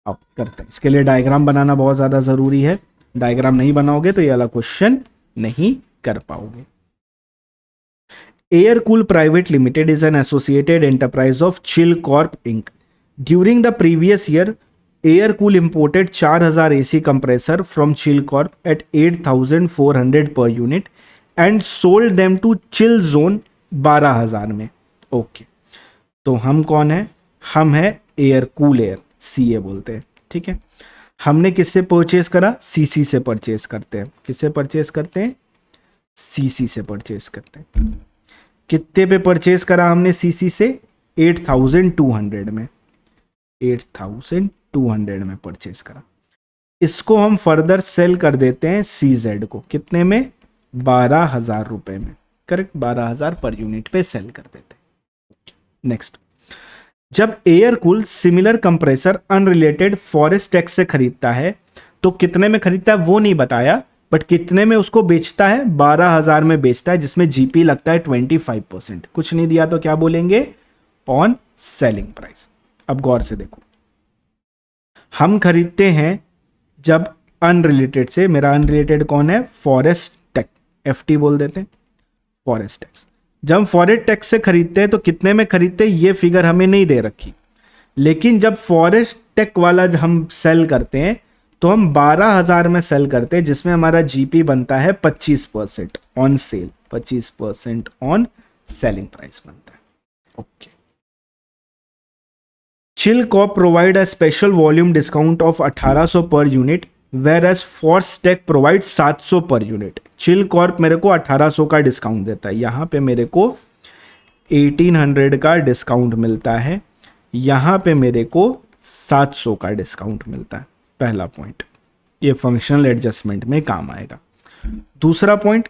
अब करते हैं, इसके लिए डायग्राम बनाना बहुत ज़्यादा ज़रूरी है। डायग्राम नहीं बनाओगे तो ये वाला क्वेश्चन नहीं कर पाओगे। Air Cool private limited is an associated enterprise of Chill Corp Inc. During the previous year Air Cool imported 4000 AC compressor from Chill Corp at 8,400 per unit and sold them to Chill Zone 12,000 में। Okay, तो हम कौन है, हम है air cool air, CA बोलते हैं, ठीक है। हमने किससे परचेज करा, CC से परचेज करते हैं। किससे परचेज करते हैं, CC से परचेज करते हैं। कितने पे परचेज करा हमने CC से, 8,200 में, 8,200 में परचेज करा। इसको हम फर्दर सेल कर देते हैं CZ को, कितने में, 12,000 रुपए में, करेक्ट, 12,000 पर यूनिट पे सेल कर देते हैं। नेक्स्ट, जब air cool similar compressor unrelated forest tax से खरीदता है, तो कितने में खरीदता है वो नहीं बताया, बट कितने में उसको बेचता है, 12,000 में बेचता है, जिसमें GP लगता है 25%। कुछ नहीं दिया तो क्या बोलेंगे, ऑन सेलिंग प्राइस। अब गौर से देखो, हम खरीदते हैं जब अनरिलेटेड से, मेरा अनरिलेटेड कौन है, फॉरेस्ट टैक्स, FT बोल देते हैं, फॉरेस्ट टैक्स। जब हम फॉरेस्ट टैक्स से खरीदते हैं तो कितने में खरीदते हैं, ये फिगर हमें नहीं दे रखी, लेकिन जब फॉरेस्ट टेक वाला जब हम सेल करते हैं तो हम 12,000 में सेल करते हैं, जिसमें हमारा जीपी बनता है 25% on sale, 25% on selling price बनता है। Okay. Chill Corp provide a special volume discount of 1800 per unit, whereas Forest provide 700 per unit. Chill Corp मेरे को 1800 का डिस्काउंट देता है, यहां पे मेरे को 1800 का डिस्काउंट मिलता है, यहां पे मेरे को 700 का डिस्काउंट मिलता है। पहला पॉइंट, ये फंक्शनल एडजस्टमेंट में काम आएगा। दूसरा point,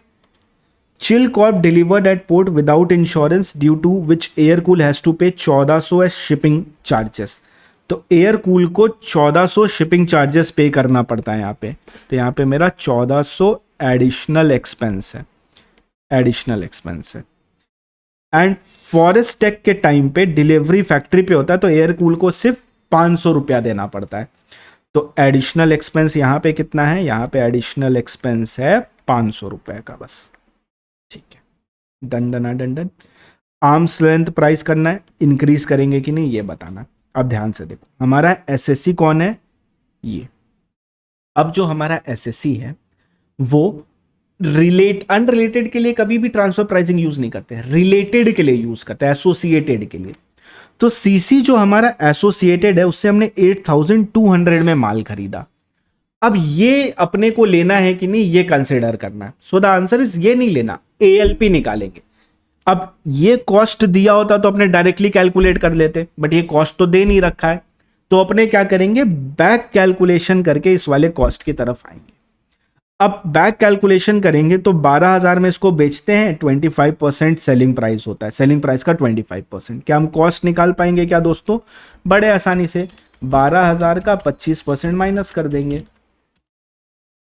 Chill Corp delivered at port without insurance due to which Air Cool has to pay 1400 as shipping charges. तो एयर कूल को 1400 शिपिंग चार्जेस पे करना पड़ता है यहाँ पे, तो यहाँ पे मेरा 1400 एडिशनल एक्सपेंस है, एडिशनल एक्सपेंस है। एंड फॉरेस्ट टेक के टाइम पे डिलीवरी फैक्ट्री पे होता है, तो एयर कूल को सिर्फ 500 रुपया देना पड़ता है। तो एडिशनल एक्सपेंस यहाँ पे कितना है, यहाँ पे एडिशनल एक्सपेंस है 500 रुपए का बस। ठीक है, done done done done. Arms length price करना है, इंक्रीज करेंगे कि नहीं ये बताना। अब ध्यान से देखो, हमारा एसएससी कौन है, ये। अब जो हमारा एसएससी है वो अनरिलेटेड के लिए कभी भी ट्रांसफर प्राइसिंग यूज नहीं करते हैं, रिलेटेड के लिए यूज करते हैं, एसोसिएटेड के लिए। तो सीसी जो हमारा एसोसिएटेड है उससे हमने 8200 में माल खरीदा। अब ये अपने को लेना है कि नहीं ये कंसिडर करना है। सो द आंसर इज ये नहीं लेना, एएलपी निकालेंगे। अब ये कॉस्ट दिया होता तो अपने डायरेक्टली कैलकुलेट कर लेते, बट ये कॉस्ट तो दे नहीं रखा है, तो अपने क्या करेंगे, बैक कैलकुलेशन करके इस वाले कॉस्ट की तरफ आएंगे। अब बैक कैलकुलेशन करेंगे तो 12,000 में इसको बेचते हैं, 25% सेलिंग प्राइस होता है, सेलिंग प्राइस का 25%। क्या हम कॉस्ट निकाल पाएंगे क्या दोस्तों? बड़े आसानी से 12,000 का 25% माइनस कर देंगे,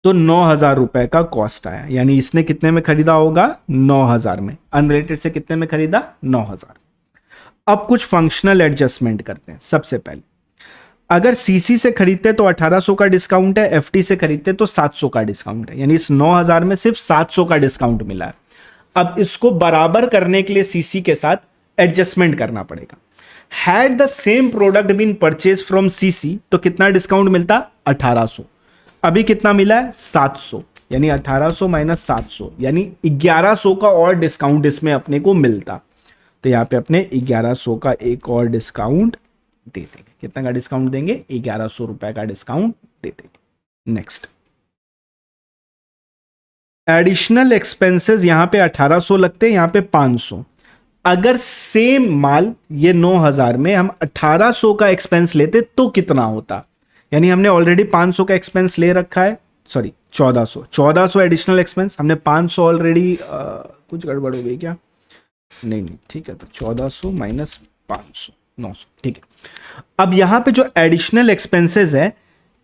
तो 9,000 रुपए का कॉस्ट आया। यानी इसने कितने में खरीदा होगा, 9,000 में। अनरिलेटेड से कितने में खरीदा, 9,000। अब कुछ फंक्शनल एडजस्टमेंट करते हैं। सबसे पहले अगर सीसी से खरीदते तो 1800 का डिस्काउंट है, एफटी से खरीदते तो 700 का डिस्काउंट है, यानी इस 9,000 में सिर्फ 700 का डिस्काउंट मिला है। अब इसको बराबर करने के लिए सीसी के साथ एडजस्टमेंट करना पड़ेगा। Had the same product been purchase from CC तो कितना डिस्काउंट मिलता, 1800। अभी कितना मिला है, 700, यानी 1800 माइनस 700, यानी 1100 का और डिस्काउंट इसमें अपने को मिलता। तो यहां पे अपने 1100 का एक और डिस्काउंट दे देंगे। कितना का डिस्काउंट देंगे, 1100 रुपए का डिस्काउंट दे देंगे। नेक्स्ट, एडिशनल एक्सपेंसेस यहां पे 1800 लगते हैं, यहां पे 500। अगर सेम माल ये 9,000 में हम 1800 का एक्सपेंस लेते तो कितना होता, यानी हमने ऑलरेडी 500 का एक्सपेंस ले रखा है, सॉरी 1400 एडिशनल एक्सपेंस, हमने 500 ऑलरेडी, कुछ गड़बड़ हो गई क्या, नहीं ठीक है, तो 1400 माइनस 500, 900, ठीक है। अब यहां पे जो एडिशनल एक्सपेंसेस है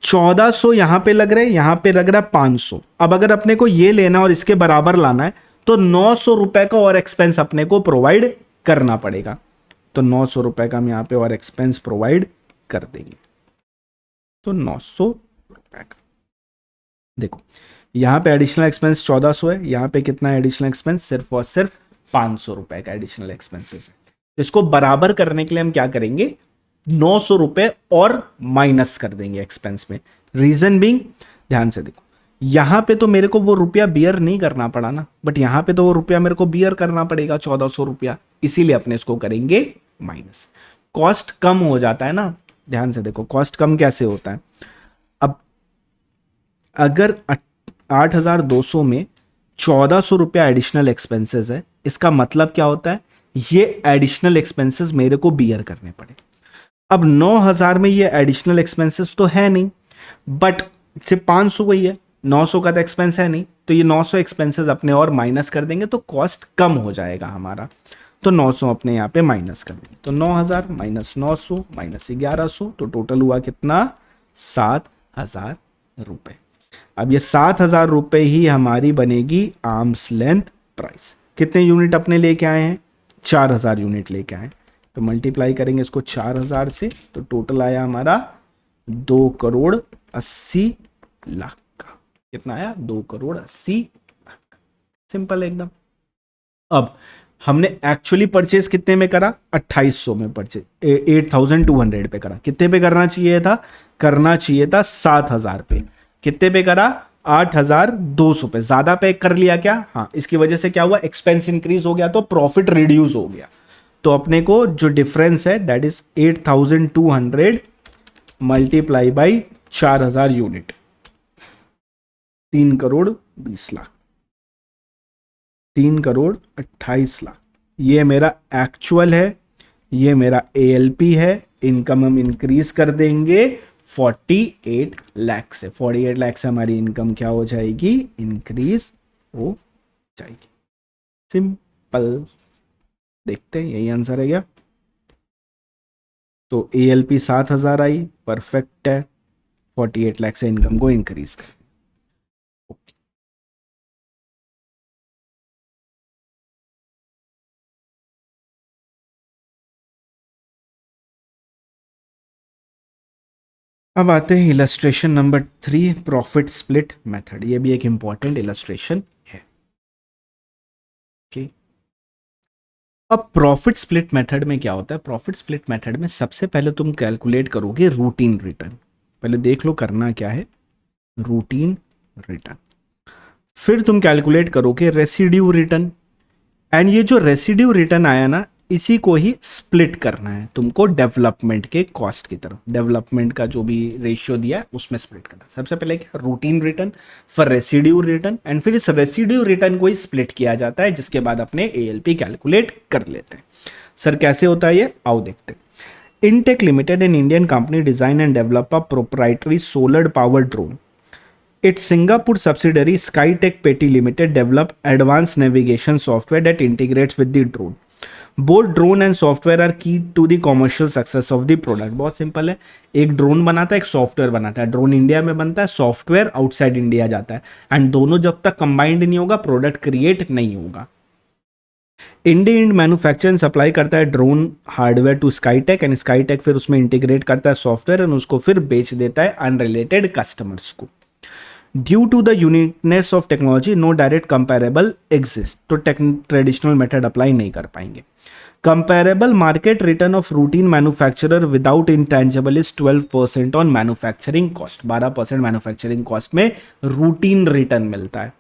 1400 यहां पे लग रहे हैं, यहां पे लग रहा है 500। अब अगर अपने को ये लेना और इसके बराबर लाना है तो 900 रुपए का और एक्सपेंस अपने को प्रोवाइड करना पड़ेगा। तो 900 रुपए का हम यहां पे और एक्सपेंस प्रोवाइड कर देंगे, तो 900 रुपए का। देखो यहां पे एडिशनल एक्सपेंस 1400 है, यहां पे कितना एडिशनल एक्सपेंस, सिर्फ और सिर्फ 500 रुपए का एडिशनल एक्सपेंसेस है। इसको बराबर करने के लिए हम क्या करेंगे, 900 रुपए और माइनस कर देंगे एक्सपेंस में। रीजन बीइंग, ध्यान से देखो, यहां पे तो मेरे को वो रुपया बियर नहीं करना पड़ा ना, बट यहां पे तो वो रुपया मेरे को बियर करना पड़ेगा, 1400 रुपया, इसीलिए अपने इसको करेंगे माइनस। कॉस्ट कम हो जाता है ना, ध्यान से देखो कॉस्ट कम कैसे होता है। अब अगर 8,200 में 1400 रुपया एडिशनल एक्सपेंसेस है, इसका मतलब क्या होता है, ये एडिशनल एक्सपेंसेस मेरे को बियर करने पड़े। अब 9,000 में ये एडिशनल एक्सपेंसेस तो है नहीं, बट सिर्फ 500 वही है, 900 का तो एक्सपेंस है नहीं, तो ये 900 एक्सपेंसेस अपने और माइनस कर देंगे तो कॉस्ट कम हो जाएगा हमारा। तो 900 अपने यहाँ पे माइनस कर देंगे, तो 9,000 माइनस 900 माइनस 1100, तो टोटल हुआ कितना, 7,000 रुपए। अब ये 7,000 रुपए ही हमारी बनेगी आर्म्स लेंथ प्राइस। कितने यूनिट अपने लेके आए हैं, 4,000 यूनिट लेके आए, तो मल्टीप्लाई करेंगे इसको 4,000 से, तो टोटल आया हमारा 2,80,00,000 का। कितना आया, 2,80,00,000। सिंपल एकदम। अब हमने एक्चुअली परचेज कितने में करा, 2800 में परचेज, 8200 पे करा। कितने पे करना चाहिए था, करना चाहिए था 7000 पे। कितने पे करा, 8200 पे। ज्यादा पे कर लिया क्या, हाँ, इसकी वजह से क्या हुआ, एक्सपेंस इंक्रीज हो गया तो प्रॉफिट रिड्यूस हो गया। तो अपने को जो डिफरेंस है that is 8200 multiply by 4000 unit, 3 crore 20 lakh, 3 crore 28 lakh. ये मेरा एक्चुअल है, ये मेरा ALP है। इनकम हम इंक्रीज कर देंगे 48 लाख से। 48 लाख से हमारी इनकम क्या हो जाएगी, इंक्रीज हो जाएगी। सिंपल, देखते हैं यही आंसर है क्या। तो ALP 7000 आई, परफेक्ट है। 48 लाख से इनकम को इंक्रीज कर। अब आते हैं illustration number 3, profit split method. ये भी एक इंपॉर्टेंट इलस्ट्रेशन है। ओके, अब प्रॉफिट स्प्लिट मेथड में क्या होता है, प्रॉफिट स्प्लिट मेथड में सबसे पहले तुम कैलकुलेट करोगे रूटीन रिटर्न। पहले देख लो करना क्या है, रूटीन रिटर्न। फिर तुम कैलकुलेट करोगे रेसिड्यू रिटर्न। एंड ये जो रेसिड्यू रिटर्न आया ना, इसी को ही स्प्लिट करना है तुमको डेवलपमेंट के कॉस्ट की तरफ। डेवलपमेंट का जो भी रेशियो दिया है उसमें स्प्लिट करना। सबसे पहले क्या, रूटीन रिटर्न, फिर रेसिड्यू रिटर्न, एंड फिर इस रेसिड्यू रिटर्न को ही स्प्लिट किया जाता है, जिसके बाद अपने ALP कैलकुलेट कर लेते हैं। सर कैसे होता है ये, आओ देखते हैं। Intake limited, an Indian company, design and develop a proprietary solar power drone. Its Singapore subsidiary Skytech Petty Limited developed advanced navigation software that integrates with the drone. Both drone and software are key to the commercial success of the product. बहुत simple है, एक drone बनाता है, एक software बनाता है। Drone India में बनता है, सॉफ्टवेयर आउटसाइड इंडिया जाता है, एंड दोनों जब तक कंबाइंड नहीं होगा प्रोडक्ट क्रिएट नहीं होगा। India Ind manufacture and supply करता है drone hardware to Skytech, and Skytech फिर उसमें इंटीग्रेट करता है सॉफ्टवेयर एंड उसको फिर बेच देता है अनरिलेटेड कस्टमर्स को। Due to the uniqueness of technology no direct comparable exist, तो ट्रेडिशनल मेथड अप्लाई नहीं कर पाएंगे। Comparable market return of routine manufacturer without intangible is 12% on manufacturing cost. 12% manufacturing cost में रूटीन रिटर्न मिलता है।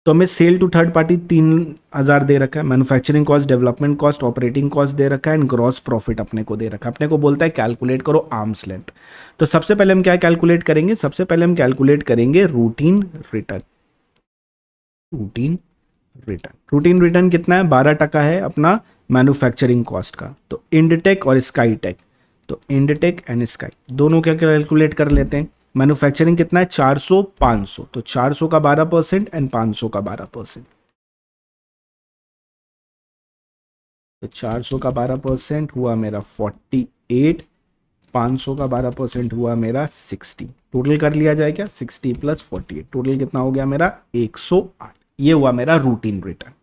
तो हमें सेल टू थर्ड पार्टी 3000 दे रखा है, manufacturing cost, development cost, operating cost दे रखा है, एंड ग्रॉस प्रॉफिट अपने को दे रखा है। अपने को बोलता है कैलकुलेट करो आर्म्स लेंथ। तो सबसे पहले हम क्या कैलकुलेट करेंगे, सबसे पहले हम कैलकुलेट करेंगे routine return. Routine return, routine return कितना है, 12% है अपना मैन्युफैक्चरिंग कॉस्ट का। तो इंडटेक और स्काईटेक, तो इंडटेक एंड स्काई दोनों क्या कैलकुलेट कर लेते हैं। मैन्युफैक्चरिंग कितना है, 400 500, तो 400 का 12% एंड 500 का 12%। तो 400 का 12% हुआ मेरा 48, 500 का 12% हुआ मेरा 60। टोटल कर लिया जाए क्या, 60 प्लस 48, टोटल कितना हो गया मेरा 108। ये हुआ मेरा रूटीन रिटर्न।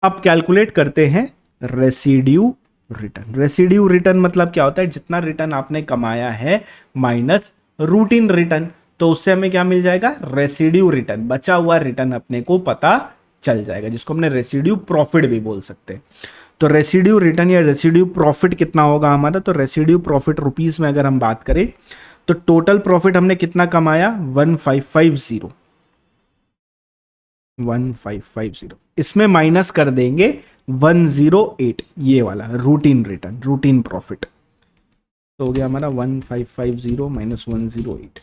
अब कैलकुलेट करते हैं रेसिड्यू रिटर्न। रेसिड्यू रिटर्न मतलब क्या होता है, जितना रिटर्न आपने कमाया है माइनस रूटीन रिटर्न, तो उससे हमें क्या मिल जाएगा, रेसिड्यू रिटर्न। बचा हुआ रिटर्न अपने को पता चल जाएगा, जिसको हमने रेसिड्यू प्रॉफिट भी बोल सकते हैं। तो रेसिड्यू रिटर्न या रेसिड्यू प्रॉफिट कितना होगा हमारा, तो रेसिड्यू प्रॉफिट रुपीस में अगर हम बात करें तो टोटल प्रॉफिट हमने कितना कमाया, 1550, 1550। इसमें माइनस कर देंगे 108, ये वाला रूटीन रिटर्न, रूटीन प्रॉफिट। तो हो गया हमारा 1550 माइनस 108,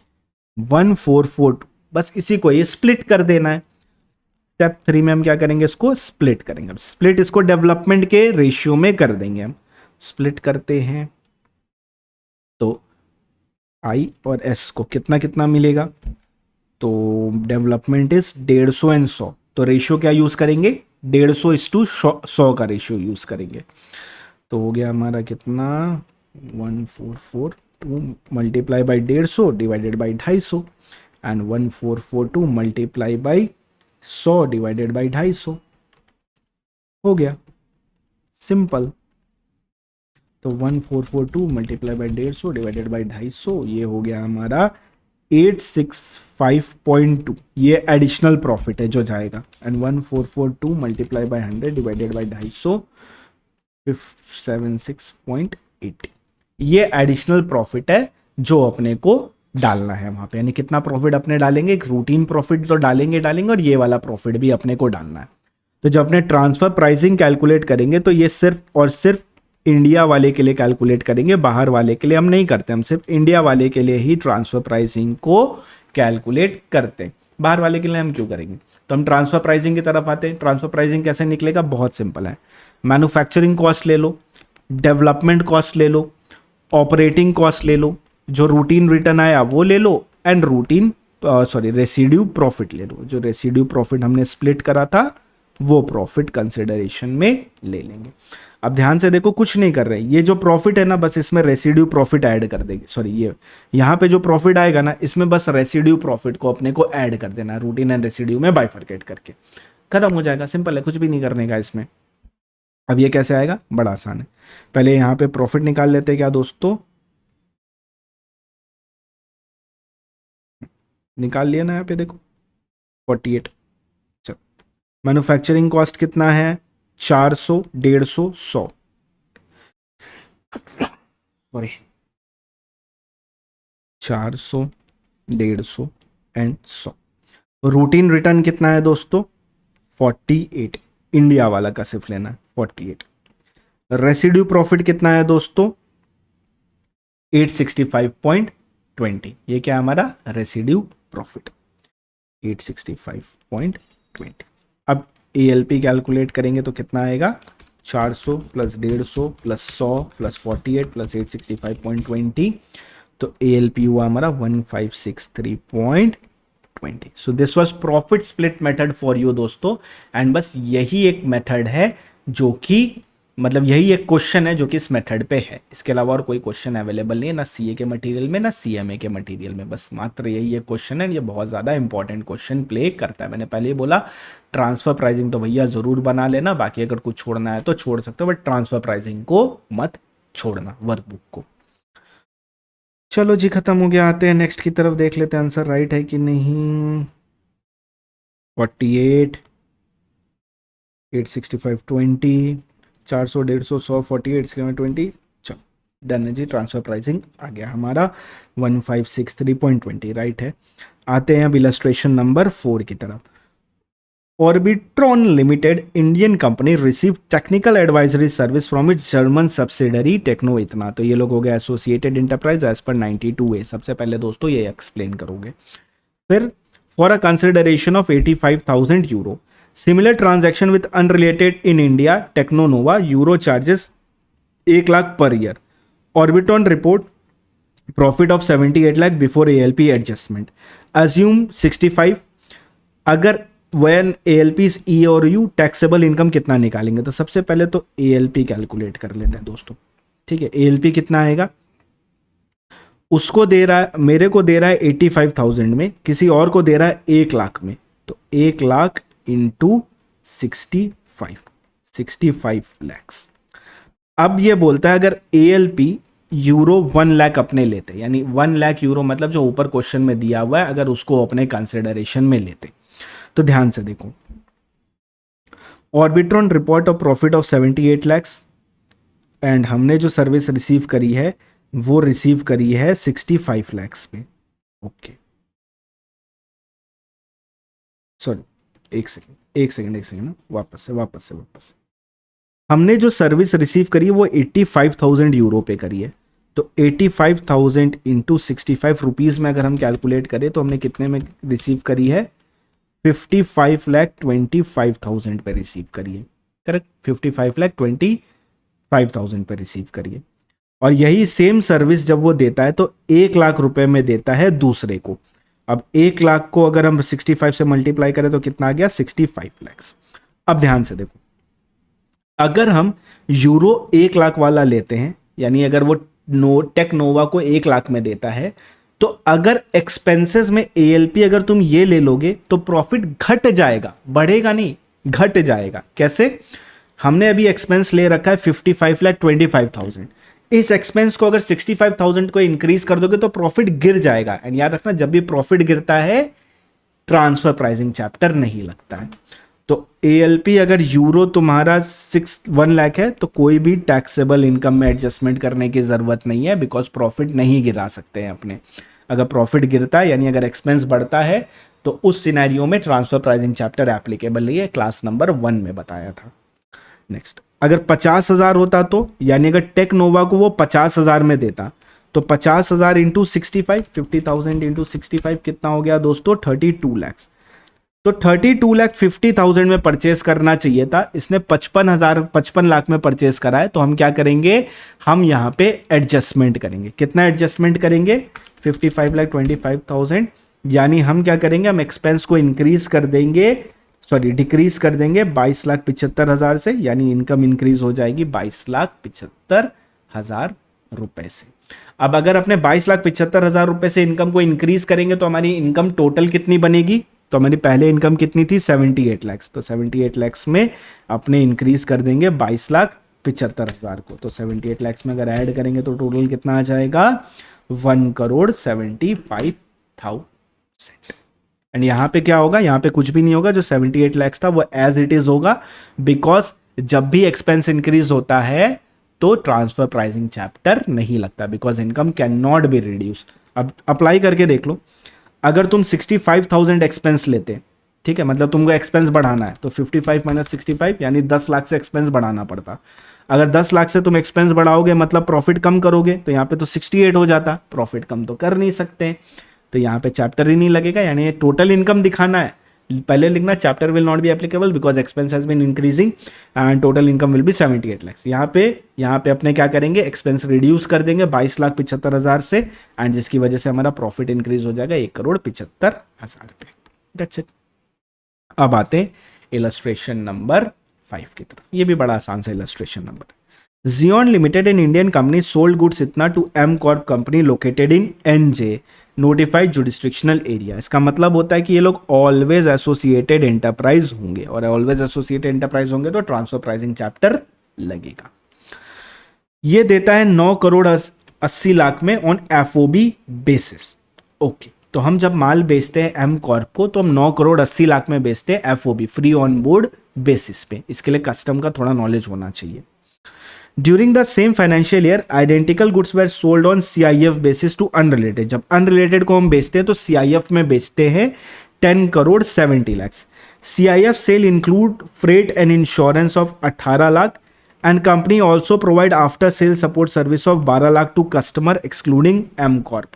1442। बस इसी को ये स्प्लिट कर देना है। स्टेप 3 में हम क्या करेंगे, इसको स्प्लिट करेंगे। स्प्लिट इसको डेवलपमेंट के रेशियो में कर देंगे। हम स्प्लिट करते हैं तो आई और एस को कितना कितना मिलेगा, तो डेवलपमेंट इज 150 एंड 100, तो रेशियो क्या यूज करेंगे, 150:100 का रेशियो यूज करेंगे। तो हो गया हमारा कितना, 1442 multiply by 150 divided by 250, and 1442 multiply by 100 divided by 250 हो गया। सिंपल। तो 1442 मल्टीप्लाई बाई 150 डिवाइडेड बाई 250, ये हो गया हमारा 865.2 ये एडिशनल प्रॉफिट है जो जाएगा, and 1442 multiply by 100 divided by 250 76.80 ये एडिशनल प्रॉफिट है जो अपने को डालना है वहां पे। यानी कितना प्रॉफिट अपने डालेंगे, एक रूटीन प्रॉफिट तो डालेंगे और ये वाला प्रॉफिट भी अपने को डालना है। तो जब अपने ट्रांसफर प्राइसिंग कैलकुलेट करेंगे तो ये सिर्फ और सिर्फ इंडिया वाले के लिए कैलकुलेट करेंगे, बाहर वाले के लिए हम नहीं करते, हम सिर्फ इंडिया वाले के लिए ही ट्रांसफर प्राइसिंग को कैलकुलेट करते हैं। बाहर वाले के लिए हम क्यों करेंगे? तो हम ट्रांसफर प्राइसिंग की तरफ आते हैं। ट्रांसफर प्राइसिंग कैसे निकलेगा? बहुत सिंपल है, मैन्युफैक्चरिंग कॉस्ट ले लो, डेवलपमेंट कॉस्ट ले लो, ऑपरेटिंग कॉस्ट ले लो, जो रूटीन रिटर्न आया वो ले लो, एंड रेसिड्यू प्रॉफिट ले लो। जो रेसिड्यू प्रॉफिट हमने स्प्लिट करा था वो प्रॉफिट कंसिडरेशन में ले लेंगे। अब ध्यान से देखो, कुछ नहीं कर रहे, ये जो प्रॉफिट है ना बस इसमें रेसिड्यू प्रॉफिट ऐड कर देंगे। सॉरी, ये यहाँ पे जो प्रॉफिट आएगा ना इसमें बस रेसिड्यू प्रॉफिट को अपने को ऐड कर देना, रूटीन एंड रेसिड्यू में बाइफरकेट करके खत्म हो जाएगा। सिंपल है, कुछ भी नहीं करने का इसमें। अब ये कैसे आएगा? बड़ा आसान है। पहले यहाँ पे प्रॉफिट निकाल लेते हैं क्या दोस्तों? निकाल लिया ना, यहाँ पे देखो 48। चलो, मैन्युफैक्चरिंग कॉस्ट कितना है? 400, 150, 100, सॉरी 400, 150 एंड 100। रूटीन रिटर्न कितना है दोस्तों? 48, इंडिया वाला का सिर्फ लेना है 48। रेसिड्यू प्रॉफिट कितना है दोस्तों? 865.20। ये क्या है हमारा रेसिड्यू प्रॉफिट, 865.20। अब ALP कैलकुलेट करेंगे तो कितना आएगा? 400 प्लस 150 प्लस 100 प्लस 48 प्लस 865.20, तो ALP हुआ हमारा 1563.20। So this was profit split method for you दोस्तों। एंड बस यही एक मेथड है जो कि मतलब यही एक क्वेश्चन है जो कि इस मेथड पे है। इसके अलावा और कोई क्वेश्चन अवेलेबल नहीं है, ना CA के मटेरियल में ना CMA के मटेरियल में, बस मात्र यही एक क्वेश्चन है। ये बहुत ज़्यादा इंपॉर्टेंट क्वेश्चन प्ले करता है। मैंने पहले ही बोला ट्रांसफर प्राइसिंग तो भैया ज़रूर बना लेना, बाकी अगर कुछ छोड़ना है तो छोड़ सकते हो, बट ट्रांसफर प्राइसिंग को मत छोड़ना, वर्कबुक को। चलो जी, खत्म हो गया। आते हैं नेक्स्ट की तरफ, देख लेते हैं आंसर राइट है कि नहीं। 48, 865.20, 400, 150, 100, 48, 20। चलो डन है जी, ट्रांसफर प्राइसिंग आ गया हमारा 1563.20 राइट है। आते हैं अब इलस्ट्रेशन नंबर 4 की तरफ। Orbitron limited Indian company receive technical advisory service from its German subsidiary Techno इतना। तो ये लोग हो गए associated enterprise as per 92A। सबसे पहले दोस्तों ये एक्सप्लेन करोगे। फिर for a consideration of 85,000 euro, similar transaction with unrelated in India, Technonova euro charges 1 lakh पर year. Orbitron report profit of 78 lakh before ALP adjustment, assume 65। अगर when ALP is E और U, taxable income कितना निकालेंगे? तो सबसे पहले तो ALP कैलकुलेट कर लेते हैं दोस्तों। ठीक है, ALP कितना आएगा? उसको दे रहा है, मेरे को दे रहा है 85,000 में, किसी और को दे रहा है 1 लाख में, तो 1 लाख इंटू 65 लैक्स। अब ये बोलता है अगर ALP यूरो 1 लाख अपने लेते, यानी 1 लाख यूरो मतलब जो ऊपर क्वेश्चन में दिया हुआ है, अगर उसको अपने कंसिडरेशन में लेते, तो ध्यान से देखो, Orbitron report of profit of 78 lakhs and हमने जो सर्विस रिसीव करी है वो रिसीव करी है 65 लैक्स पे। ओके, सॉरी, एक सेकेंड, वापस से। हमने जो सर्विस रिसीव करी है वो 85,000 यूरो पे करी है, तो 85,000 इंटू 65 रुपीज़ में अगर हम कैलकुलेट करें तो हमने कितने में रिसीव करी है? 55,25,000 पे रिसीव करिए। करेक्ट, 55,25,000 पे रिसीव करिए। और यही सेम सर्विस जब वो देता है तो 1 लाख रुपए में देता है दूसरे को। अब 1 लाख को अगर हम 65 से मल्टीप्लाई करें तो कितना आ गया? 65 लैक्स। अब ध्यान से देखो, अगर हम यूरो 1 लाख वाला लेते हैं, यानी अगर वो टेक्नोवा को 1 लाख में देता है, तो अगर एक्सपेंसेस में ALP अगर तुम ये ले लोगे तो प्रॉफिट घट जाएगा, बढ़ेगा नहीं, घट जाएगा। कैसे? हमने अभी एक्सपेंस ले रखा है 55,25,000, इस एक्सपेंस को अगर 65,000 को इंक्रीज कर दोगे तो प्रॉफिट गिर जाएगा। एंड याद रखना, जब भी प्रॉफिट गिरता है ट्रांसफर प्राइसिंग चैप्टर नहीं लगता है। तो एएलपी अगर यूरो तुम्हारा 1 लाख है तो कोई भी टैक्सेबल इनकम में एडजस्टमेंट करने की जरूरत नहीं है, बिकॉज प्रॉफिट नहीं गिरा सकते हैं अपने। अगर प्रॉफिट गिरता है यानी अगर एक्सपेंस बढ़ता है तो उस सिनेरियो में ट्रांसफर प्राइसिंग चैप्टर एप्लीकेबल नहीं है, क्लास नंबर 1 में बताया था। नेक्स्ट, अगर 50,000 होता तो, यानी अगर टेक नोवा को वो 50,000 में देता तो 50,000 इंटू 65, 50,000 इंटू 65 कितना हो गया दोस्तों? 32 लैक्स। तो 32 लाख 50,000 में परचेस करना चाहिए था, इसने 55 लाख में परचेस करा है। तो हम क्या करेंगे, हम यहां पे एडजस्टमेंट करेंगे। कितना एडजस्टमेंट करेंगे? 55,25,000, यानी हम क्या करेंगे, हम एक्सपेंस को इंक्रीज कर देंगे, सॉरी डिक्रीज कर देंगे 22,75,000 से, यानी इनकम इंक्रीज हो जाएगी 22,75,000 रुपए से। अब अगर अपने 22,75,000 रुपए से इनकम को इंक्रीज करेंगे तो हमारी इनकम टोटल कितनी बनेगी? तो हमारी पहले इनकम कितनी थी? 78 लैक्स। तो 78 लैक्स में अपने इंक्रीज कर देंगे 22,75,000 को। तो 78 लैक्स में अगर ऐड करेंगे तो टोटल कितना आ जाएगा? 1,75,000। एंड यहाँ पे क्या होगा? यहाँ पे कुछ भी नहीं होगा, जो 78 लैक्स था वो एज इट इज होगा, बिकॉज जब भी एक्सपेंस इंक्रीज होता है तो ट्रांसफर प्राइसिंग चैप्टर नहीं लगता, because income can not be reduce. अब अप्लाई करके देख लो, अगर तुम 65,000 एक्सपेंस लेते, ठीक है, मतलब तुमको एक्सपेंस बढ़ाना है तो 55 माइनस 65 यानी 10 लाख से एक्सपेंस बढ़ाना पड़ता। अगर 10 लाख से तुम एक्सपेंस बढ़ाओगे मतलब प्रॉफिट कम करोगे, तो यहाँ पे तो 68 हो जाता, प्रॉफिट कम तो कर नहीं सकते, तो यहाँ पे चैप्टर ही नहीं लगेगा। यानी टोटल इनकम दिखाना है, पहले लिखना chapter will not be applicable because expense has been increasing and total income will be 78 lakh. यहाँ पे अपने क्या करेंगे, एक्सपेंस रिड्यूस कर देंगे 22,75,000 से, एंड जिसकी वजह से हमारा प्रॉफिट इंक्रीज हो जाएगा 1,75,000 पे। That's it. अब आते इलस्ट्रेशन नंबर 5 की तरफ। ये भी बड़ा आसान सा इलस्ट्रेशन नंबर है। Xeon Limited, an Indian company, sold goods इतना to M Corp company located in NJ notified jurisdictional area. इसका मतलब होता है कि ये लोग ऑलवेज एसोसिएटेड एंटरप्राइज होंगे, और ऑलवेज एसोसिएटेड एंटरप्राइज होंगे तो ट्रांसफर प्राइसिंग चैप्टर लगेगा। ये देता है 9,80,00,000 में ऑन एफओबी बेसिस। ओके, तो हम जब माल बेचते हैं एम कॉर्प को तो हम 9,80,00,000 में बेचते हैं FOB, free on board basis पे। इसके लिए कस्टम का थोड़ा नॉलेज होना चाहिए। During the same financial year, identical goods were sold on CIF basis to unrelated. जब unrelated को हम बेचते हैं तो CIF में बेचते हैं 10,70,00,000। CIF sale include freight and insurance of 18 lakh and company also provide after sale support service of 12 lakh to customer excluding M Corp।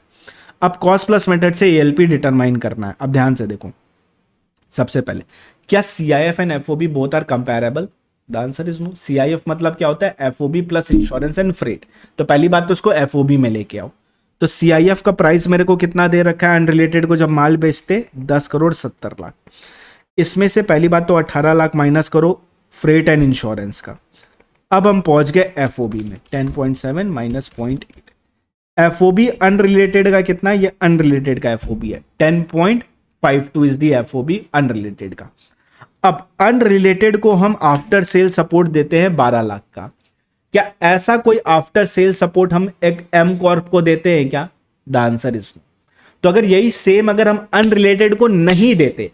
अब cost plus method से ALP डिटरमाइन करना है। अब ध्यान से देखो, सबसे पहले क्या CIF and FOB both are comparable? The answer is no. CIF मतलब क्या होता है? FOB plus insurance and freight. तो पहली बात तो उसको FOB में लेके आओ। तो CIF का प्राइस मेरे को कितना दे रखा है अनरिलेटेड को जब माल बेचते? 10,70,00,000। इसमें से पहली बात तो 18 लाख माइनस करो फ्रेट एंड इंश्योरेंस का। अब हम पहुंच गए FOB में 10.7 माइनस 0.8। FOB अनरिलेटेड का कितना? ये अनरिलेटेड का FOB है 10.52 इज दी FOB अनरिलेटेड का। अब अनरिलेटेड को हम आफ्टर सेल सपोर्ट देते हैं 12 लाख का। क्या ऐसा कोई आफ्टर सेल सपोर्ट हम एक एम कॉर्प को देते हैं क्या? The answer is no. तो अगर यही सेम अगर हम अनरिलेटेड को नहीं देते,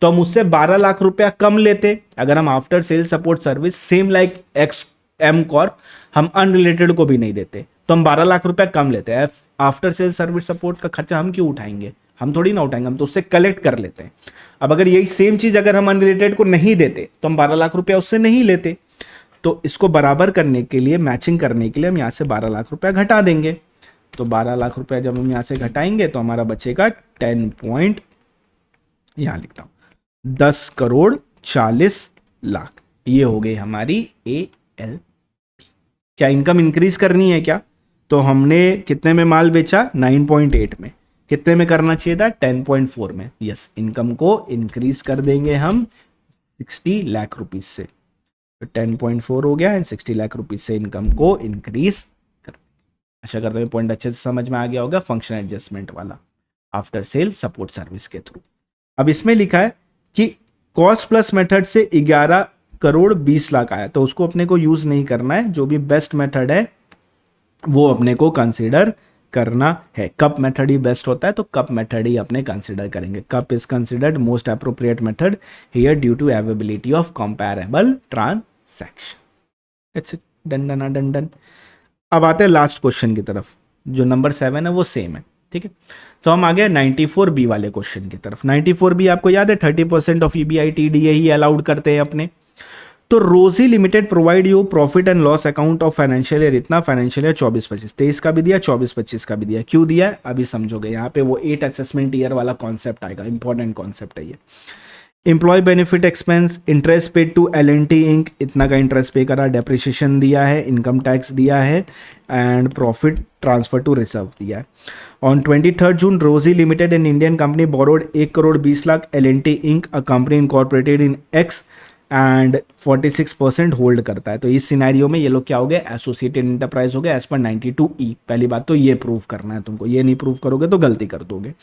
तो हम उससे 12 लाख रुपया कम लेते। अगर हम after sale support service same like X M Corp हम अनरिलेटेड को भी नहीं देते तो हम 12 लाख रुपया कम लेते हैं। आफ्टर सेल सर्विस सपोर्ट का खर्चा हम क्यों उठाएंगे? हम थोड़ी ना उठाएंगे, हम तो उससे कलेक्ट कर लेते हैं। अब अगर यही सेम चीज अगर हम अनरिलेटेड को नहीं देते तो हम 12 लाख रुपया उससे नहीं लेते। तो इसको बराबर करने के लिए, मैचिंग करने के लिए हम यहां से 12 लाख रुपया घटा देंगे। तो 12 लाख रुपया जब हम यहां से घटाएंगे तो हमारा बचेगा 10 यहां लिखता हूं 10,40,00,000। ये हो गई हमारी AL। क्या इनकम इंक्रीज करनी है क्या? तो हमने कितने में माल बेचा? 9.8 में। कितने में करना चाहिए था? 10.4 में। यस, इनकम को इंक्रीज कर देंगे हम 60 लाख रुपीज से। तो 10.4 हो गया एंड 60 लाख रुपीज से इनकम को इंक्रीज कर। आशा करता हूं पॉइंट अच्छे से समझ में आ गया होगा, फंक्शन एडजस्टमेंट वाला आफ्टर सेल सपोर्ट सर्विस के थ्रू। अब इसमें लिखा है कि कॉस्ट प्लस मेथड से 11 1,20,00,000 आया, तो उसको अपने को यूज नहीं करना है, जो भी बेस्ट मेथड है वो अपने को कंसीडर करना है। कप मेथड ही बेस्ट होता है, तो कप मेथड ही अपने कंसीडर करेंगे। CUP is considered most appropriate method here due to availability of comparable transaction. It's done done done done. अब आते हैं लास्ट क्वेश्चन की तरफ, जो नंबर 7 है वो सेम है, ठीक है। तो हम आ गए 94B वाले क्वेश्चन की तरफ। 94B आपको याद है 30% ऑफ EBITDA ही अलाउड करते हैं अपने। तो रोजी limited provide you profit and loss account of financial year इतना, फाइनेंशियल ईयर 24-25, 23 का भी दिया, 24-25 का भी दिया। क्यों दिया है अभी समझोगे, यहाँ पे वो 8 असेसमेंट ईयर वाला कॉन्सेप्ट आएगा, इंपॉर्टेंट कॉन्सेप्ट है ये। Employ benefit expense, interest paid to L&T Inc, इतना का इंटरेस्ट पे करा, डेप्रिसिएशन दिया है, इनकम टैक्स दिया है and profit transfer to reserve दिया है। On 23 June Rosy limited an Indian company borrowed 1,20,00,000 L&T Inc, a company incorporated in X and 46% hold करता है। तो इस सिनेरियो में ये लोग क्या हो गए, एसोसिएटेड इंटरप्राइज हो गए एज पर 92E। पहली बात तो ये प्रूव करना है तुमको, ये नहीं प्रूव करोगे तो गलती कर दोगे।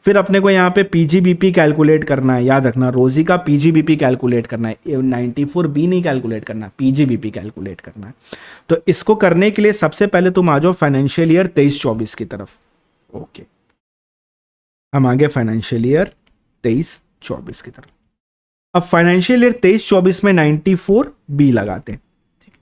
फिर अपने को यहाँ पे PGBP कैलकुलेट करना है, याद रखना रोजी का PGBP कैलकुलेट करना है, 94B नहीं कैलकुलेट करना, PGBP कैलकुलेट करना है। तो इसको करने के लिए सबसे पहले तुम आ जाओ फाइनेंशियल ईयर 23-24 की तरफ। ओके, हम आगे फाइनेंशियल ईयर 23-24 की तरफ। अब फाइनेंशियल ईयर 23-24 में 94B लगाते हैं, ठीक है।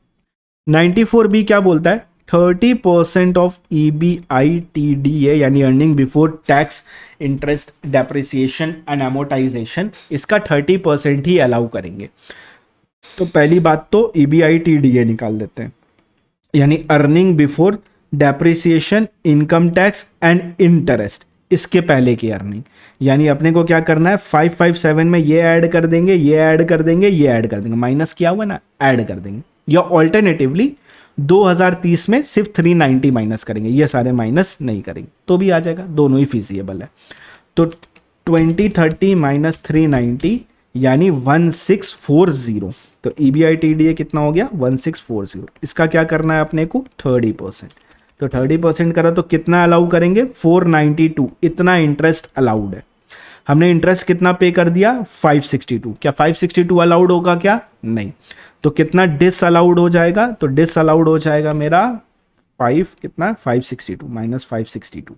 94B क्या बोलता है, 30% ऑफ EBITDA यानी earning before tax interest depreciation and amortisation, इसका 30% ही अलाउ करेंगे। तो पहली बात तो EBITDA निकाल देते हैं, यानी earning before depreciation, income tax and interest, इसके पहले की अर्निंग। यानी अपने को क्या करना है, 557 में ये ऐड कर देंगे, ये ऐड कर देंगे, ये ऐड कर देंगे, माइनस किया हुआ ना, ऐड कर देंगे। या ऑल्टरनेटिवली 2030 में सिर्फ 390 माइनस करेंगे, ये सारे माइनस नहीं करेंगे तो भी आ जाएगा, दोनों ही फिजिएबल है। तो 2030 माइनस 390 यानी 1640। तो EBITDA कितना हो गया, 1640। इसका क्या करना है अपने को, 30%। तो 30% करा तो कितना अलाउ करेंगे, 492, इतना इंटरेस्ट अलाउड है। हमने इंटरेस्ट कितना पे कर दिया, 562। क्या 562 अलाउड होगा क्या, नहीं। तो कितना डिस अलाउड हो जाएगा, तो डिस अलाउड हो जाएगा मेरा 562 माइनस 562,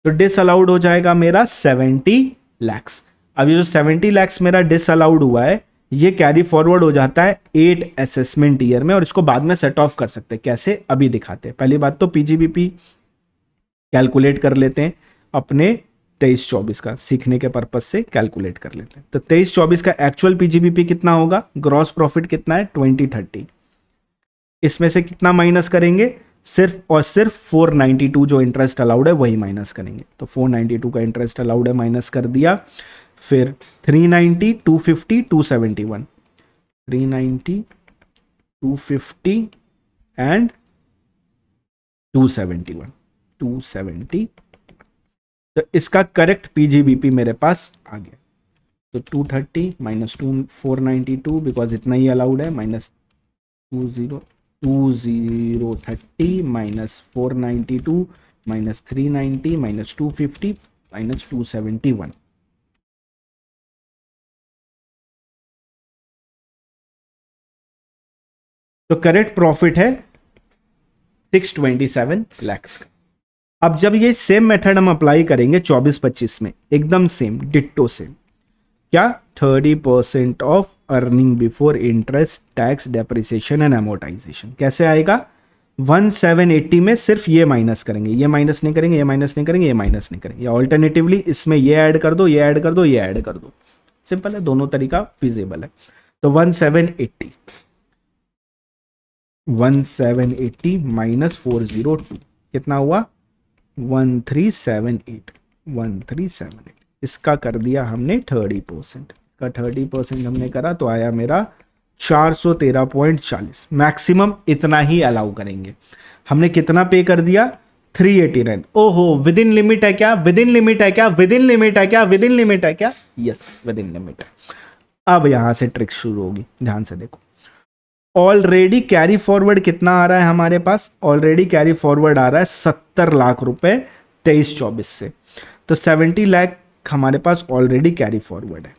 तो डिस अलाउड हो जाएगा मेरा 70 lakhs। अब ये जो 70 lakhs मेरा डिस अलाउड हुआ है, ये कैरी फॉरवर्ड हो जाता है 8 असेसमेंट ईयर में, और इसको बाद में सेट ऑफ कर सकते हैं। कैसे, अभी दिखाते हैं। पहली बात तो PGBP कैलकुलेट कर लेते हैं अपने 23-24 का, सीखने के पर्पज से कैलकुलेट कर लेते हैं। तो 23-24 का एक्चुअल PGBP कितना होगा, ग्रॉस प्रॉफिट कितना है 2030, इसमें से कितना माइनस करेंगे, सिर्फ और सिर्फ 492 जो इंटरेस्ट अलाउड है वही माइनस करेंगे। तो 492 का इंटरेस्ट अलाउड है, माइनस कर दिया। फिर 390, 250, 271, 390, 250 एंड 271, 270। तो इसका करेक्ट PGBP मेरे पास आ गया। तो 230 माइनस 492 बिकॉज इतना ही अलाउड है, minus 2030 minus 492 minus 390 minus 250 minus 271। तो करेक्ट प्रॉफिट है 627 lakhs का। अब जब ये सेम मेथड हम अप्लाई करेंगे 24-25 में, एकदम सेम डिट्टो सेम, क्या 30% of earning before interest tax depreciation and amortisation, कैसे आएगा, 1780 में सिर्फ ये माइनस करेंगे, ये माइनस नहीं करेंगे, ये माइनस नहीं करेंगे, ये माइनस नहीं करेंगे, या ऑल्टरनेटिवली इसमें ये ऐड कर दो, ये ऐड कर दो, ये ऐड कर दो। सिंपल है, दोनों तरीका फिजिबल है। तो 1780 माइनस 402 कितना हुआ, 1378। इसका कर दिया हमने 30%, इसका 30% हमने करा तो आया मेरा 413.40। मैक्सिमम इतना ही अलाउ करेंगे। हमने कितना पे कर दिया, 389। ओहो, विद इन लिमिट है क्या, विद इन लिमिट है क्या, विद इन लिमिट है क्या, विद इन लिमिट है क्या, यस विद इन लिमिट है। अब यहां से ट्रिक शुरू होगी, ध्यान से देखो। ऑलरेडी कैरी फॉरवर्ड कितना आ रहा है हमारे पास, ऑलरेडी कैरी फॉरवर्ड आ रहा है 70 लाख रुपए 23-24 से। तो 70 लाख हमारे पास ऑलरेडी कैरी फॉरवर्ड है।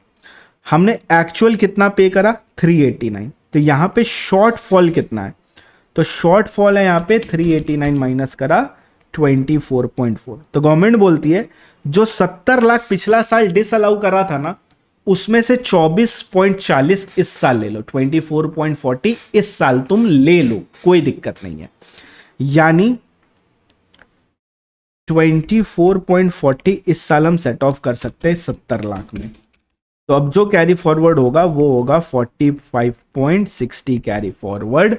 हमने एक्चुअल कितना पे करा 389, तो यहाँ पे शॉर्टफॉल कितना है, तो शॉर्टफॉल है यहाँ पे 389 माइनस करा 24.4। तो गवर्नमेंट बोलती है जो 70 लाख पिछला साल डिसअलाउ करा था ना, उसमें से 24.40 इस साल ले लो, 24.40 इस साल तुम ले लो, कोई दिक्कत नहीं है। यानी 24.40 इस साल हम सेट ऑफ कर सकते हैं 70 लाख में। तो अब जो कैरी फॉरवर्ड होगा वो होगा 45.60 कैरी फॉरवर्ड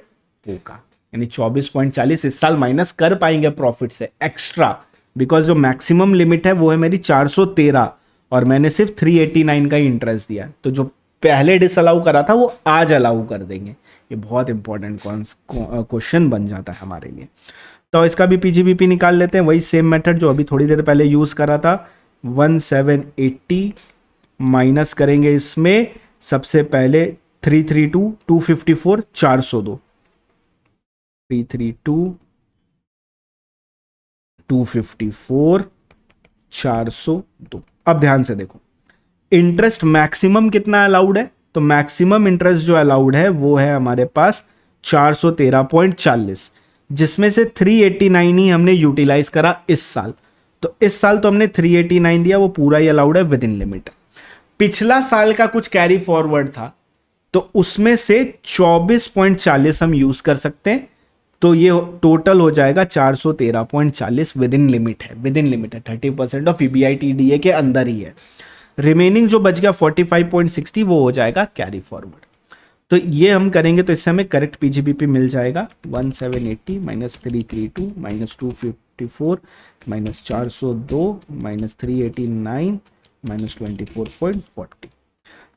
होगा, यानी 24.40 इस साल माइनस कर पाएंगे प्रॉफिट से एक्स्ट्रा, बिकॉज जो मैक्सिमम लिमिट है वो है मेरी 413 और मैंने सिर्फ 389 का ही इंटरेस्ट दिया, तो जो पहले डिसअलाउ करा था वो आज अलाउ कर देंगे। ये बहुत इंपॉर्टेंट क्वेश्चन बन जाता है हमारे लिए। तो इसका भी पीजीबीपी निकाल लेते हैं, वही सेम मेथड जो अभी थोड़ी देर पहले यूज करा था। 1780 माइनस करेंगे इसमें सबसे पहले 332 254 402, 332 254 402। अब ध्यान से देखो, इंटरेस्ट मैक्सिमम कितना अलाउड है, तो मैक्सिमम इंटरेस्ट जो अलाउड है वो है हमारे पास 413.40, जिसमें से 389 ही हमने यूटिलाइज करा इस साल। तो इस साल तो हमने 389 दिया, वो पूरा ही अलाउड है विद इन लिमिट। पिछला साल का कुछ कैरी फॉरवर्ड था तो उसमें से 24.40 हम यूज कर सकते हैं, तो ये टोटल हो जाएगा 413.40 विद इन लिमिट है, 30% ऑफ EBITDA के अंदर ही है। रिमेनिंग जो बच गया 45.60 वो हो जाएगा कैरी फॉरवर्ड। तो ये हम करेंगे तो इससे हमें करेक्ट पीजीबीपी मिल जाएगा 1780 minus 332 minus 254 minus 402 minus 389 minus 24.40।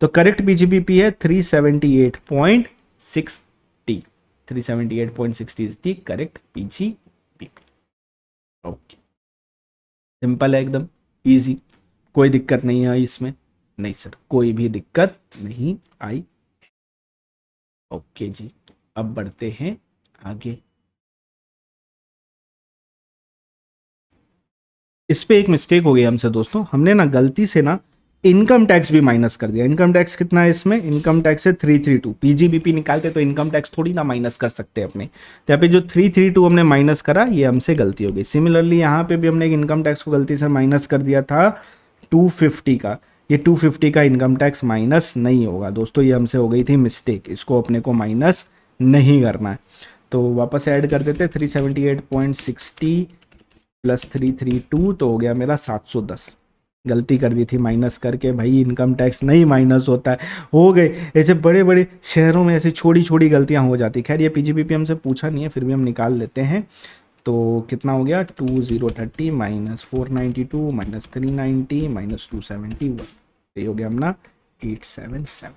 तो करेक्ट पीजीबीपी है 378.60, 378.60 is the correct PGBP. Okay, simple है एकदम, इजी, कोई दिक्कत नहीं आई इसमें, नहीं सर कोई भी दिक्कत नहीं आई। ओके जी, अब बढ़ते हैं आगे। इस पे एक मिस्टेक हो गई हमसे दोस्तों, हमने ना गलती से ना इनकम टैक्स भी माइनस कर दिया। इनकम टैक्स कितना है इसमें, इनकम टैक्स है 332। पीजीबीपी निकालते तो इनकम टैक्स थोड़ी ना माइनस कर सकते अपने, तो यहाँ पे जो 332 हमने माइनस करा ये हमसे गलती हो गई। सिमिलरली यहाँ पे भी हमने इनकम टैक्स को गलती से माइनस कर दिया था 250 का, ये 250 का इनकम टैक्स माइनस नहीं होगा दोस्तों, ये हमसे हो गई थी मिस्टेक, इसको अपने को माइनस नहीं करना है। तो वापस ऐड कर देते 378.60 प्लस 332, तो हो गया मेरा 710। गलती कर दी थी माइनस करके, भाई इनकम टैक्स नहीं माइनस होता है, हो गए ऐसे बड़े बड़े शहरों में ऐसी छोटी छोटी गलतियां हो जाती। खैर ये पीजीबीपी हमसे पूछा नहीं है, फिर भी हम निकाल लेते हैं। तो कितना हो गया 2030 माइनस 492 माइनस 390 माइनस 271, ये हो गया अपना 877।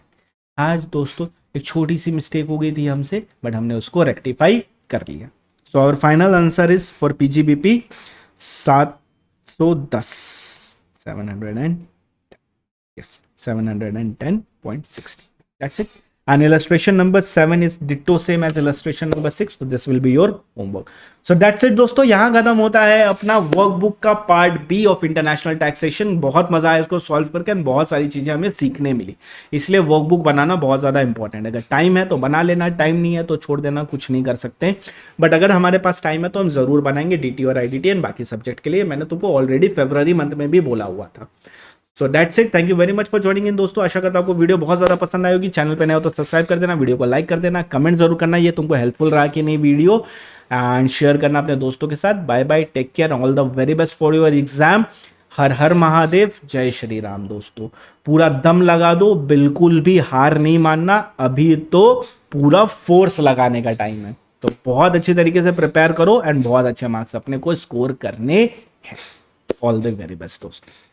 आज दोस्तों एक छोटी सी मिस्टेक हो गई थी हमसे, बट हमने उसको रेक्टिफाई कर लिया। So our final answer is for PGBP 710.60. That's it. And illustration number 7 is ditto same as illustration number 6. So this will be your homework. So that's it दोस्तों, यहाँ खत्म होता है अपना वर्कबुक का part B of international taxation. बहुत मजा आया इसको सॉल्व करके, बहुत सारी चीजें हमें सीखने मिली, इसलिए वर्कबुक बनाना बहुत ज्यादा इंपॉर्टेंट है। अगर टाइम है तो बना लेना, टाइम नहीं है तो छोड़ देना, कुछ नहीं कर सकते। बट अगर हमारे पास टाइम है तो हम जरूर बनाएंगे डीटी और आईडीटी एंड बाकी सब्जेक्ट के लिए। मैंने तुमको ऑलरेडी फरवरी मंथ में भी बोला हुआ था। So that's it, thank you very much for joining in दोस्तों। आशा करता हूं आपको वीडियो बहुत ज्यादा पसंद आई होगी। चैनल पे नए हो तो सब्सक्राइब कर देना, वीडियो को लाइक कर देना, कमेंट जरूर करना ये तुमको हेल्पफुल रहा कि नहीं वीडियो, एंड शेयर करना अपने दोस्तों के साथ। Bye bye, take care, all the very best for your exam. हर हर महादेव, जय श्री राम दोस्तों। पूरा दम लगा दो, बिल्कुल भी हार नहीं मानना, अभी तो पूरा फोर्स लगाने का टाइम है। तो बहुत अच्छी तरीके से प्रिपेयर करो एंड बहुत अच्छे मार्क्स अपने को स्कोर करने हैं। ऑल द वेरी बेस्ट दोस्तों।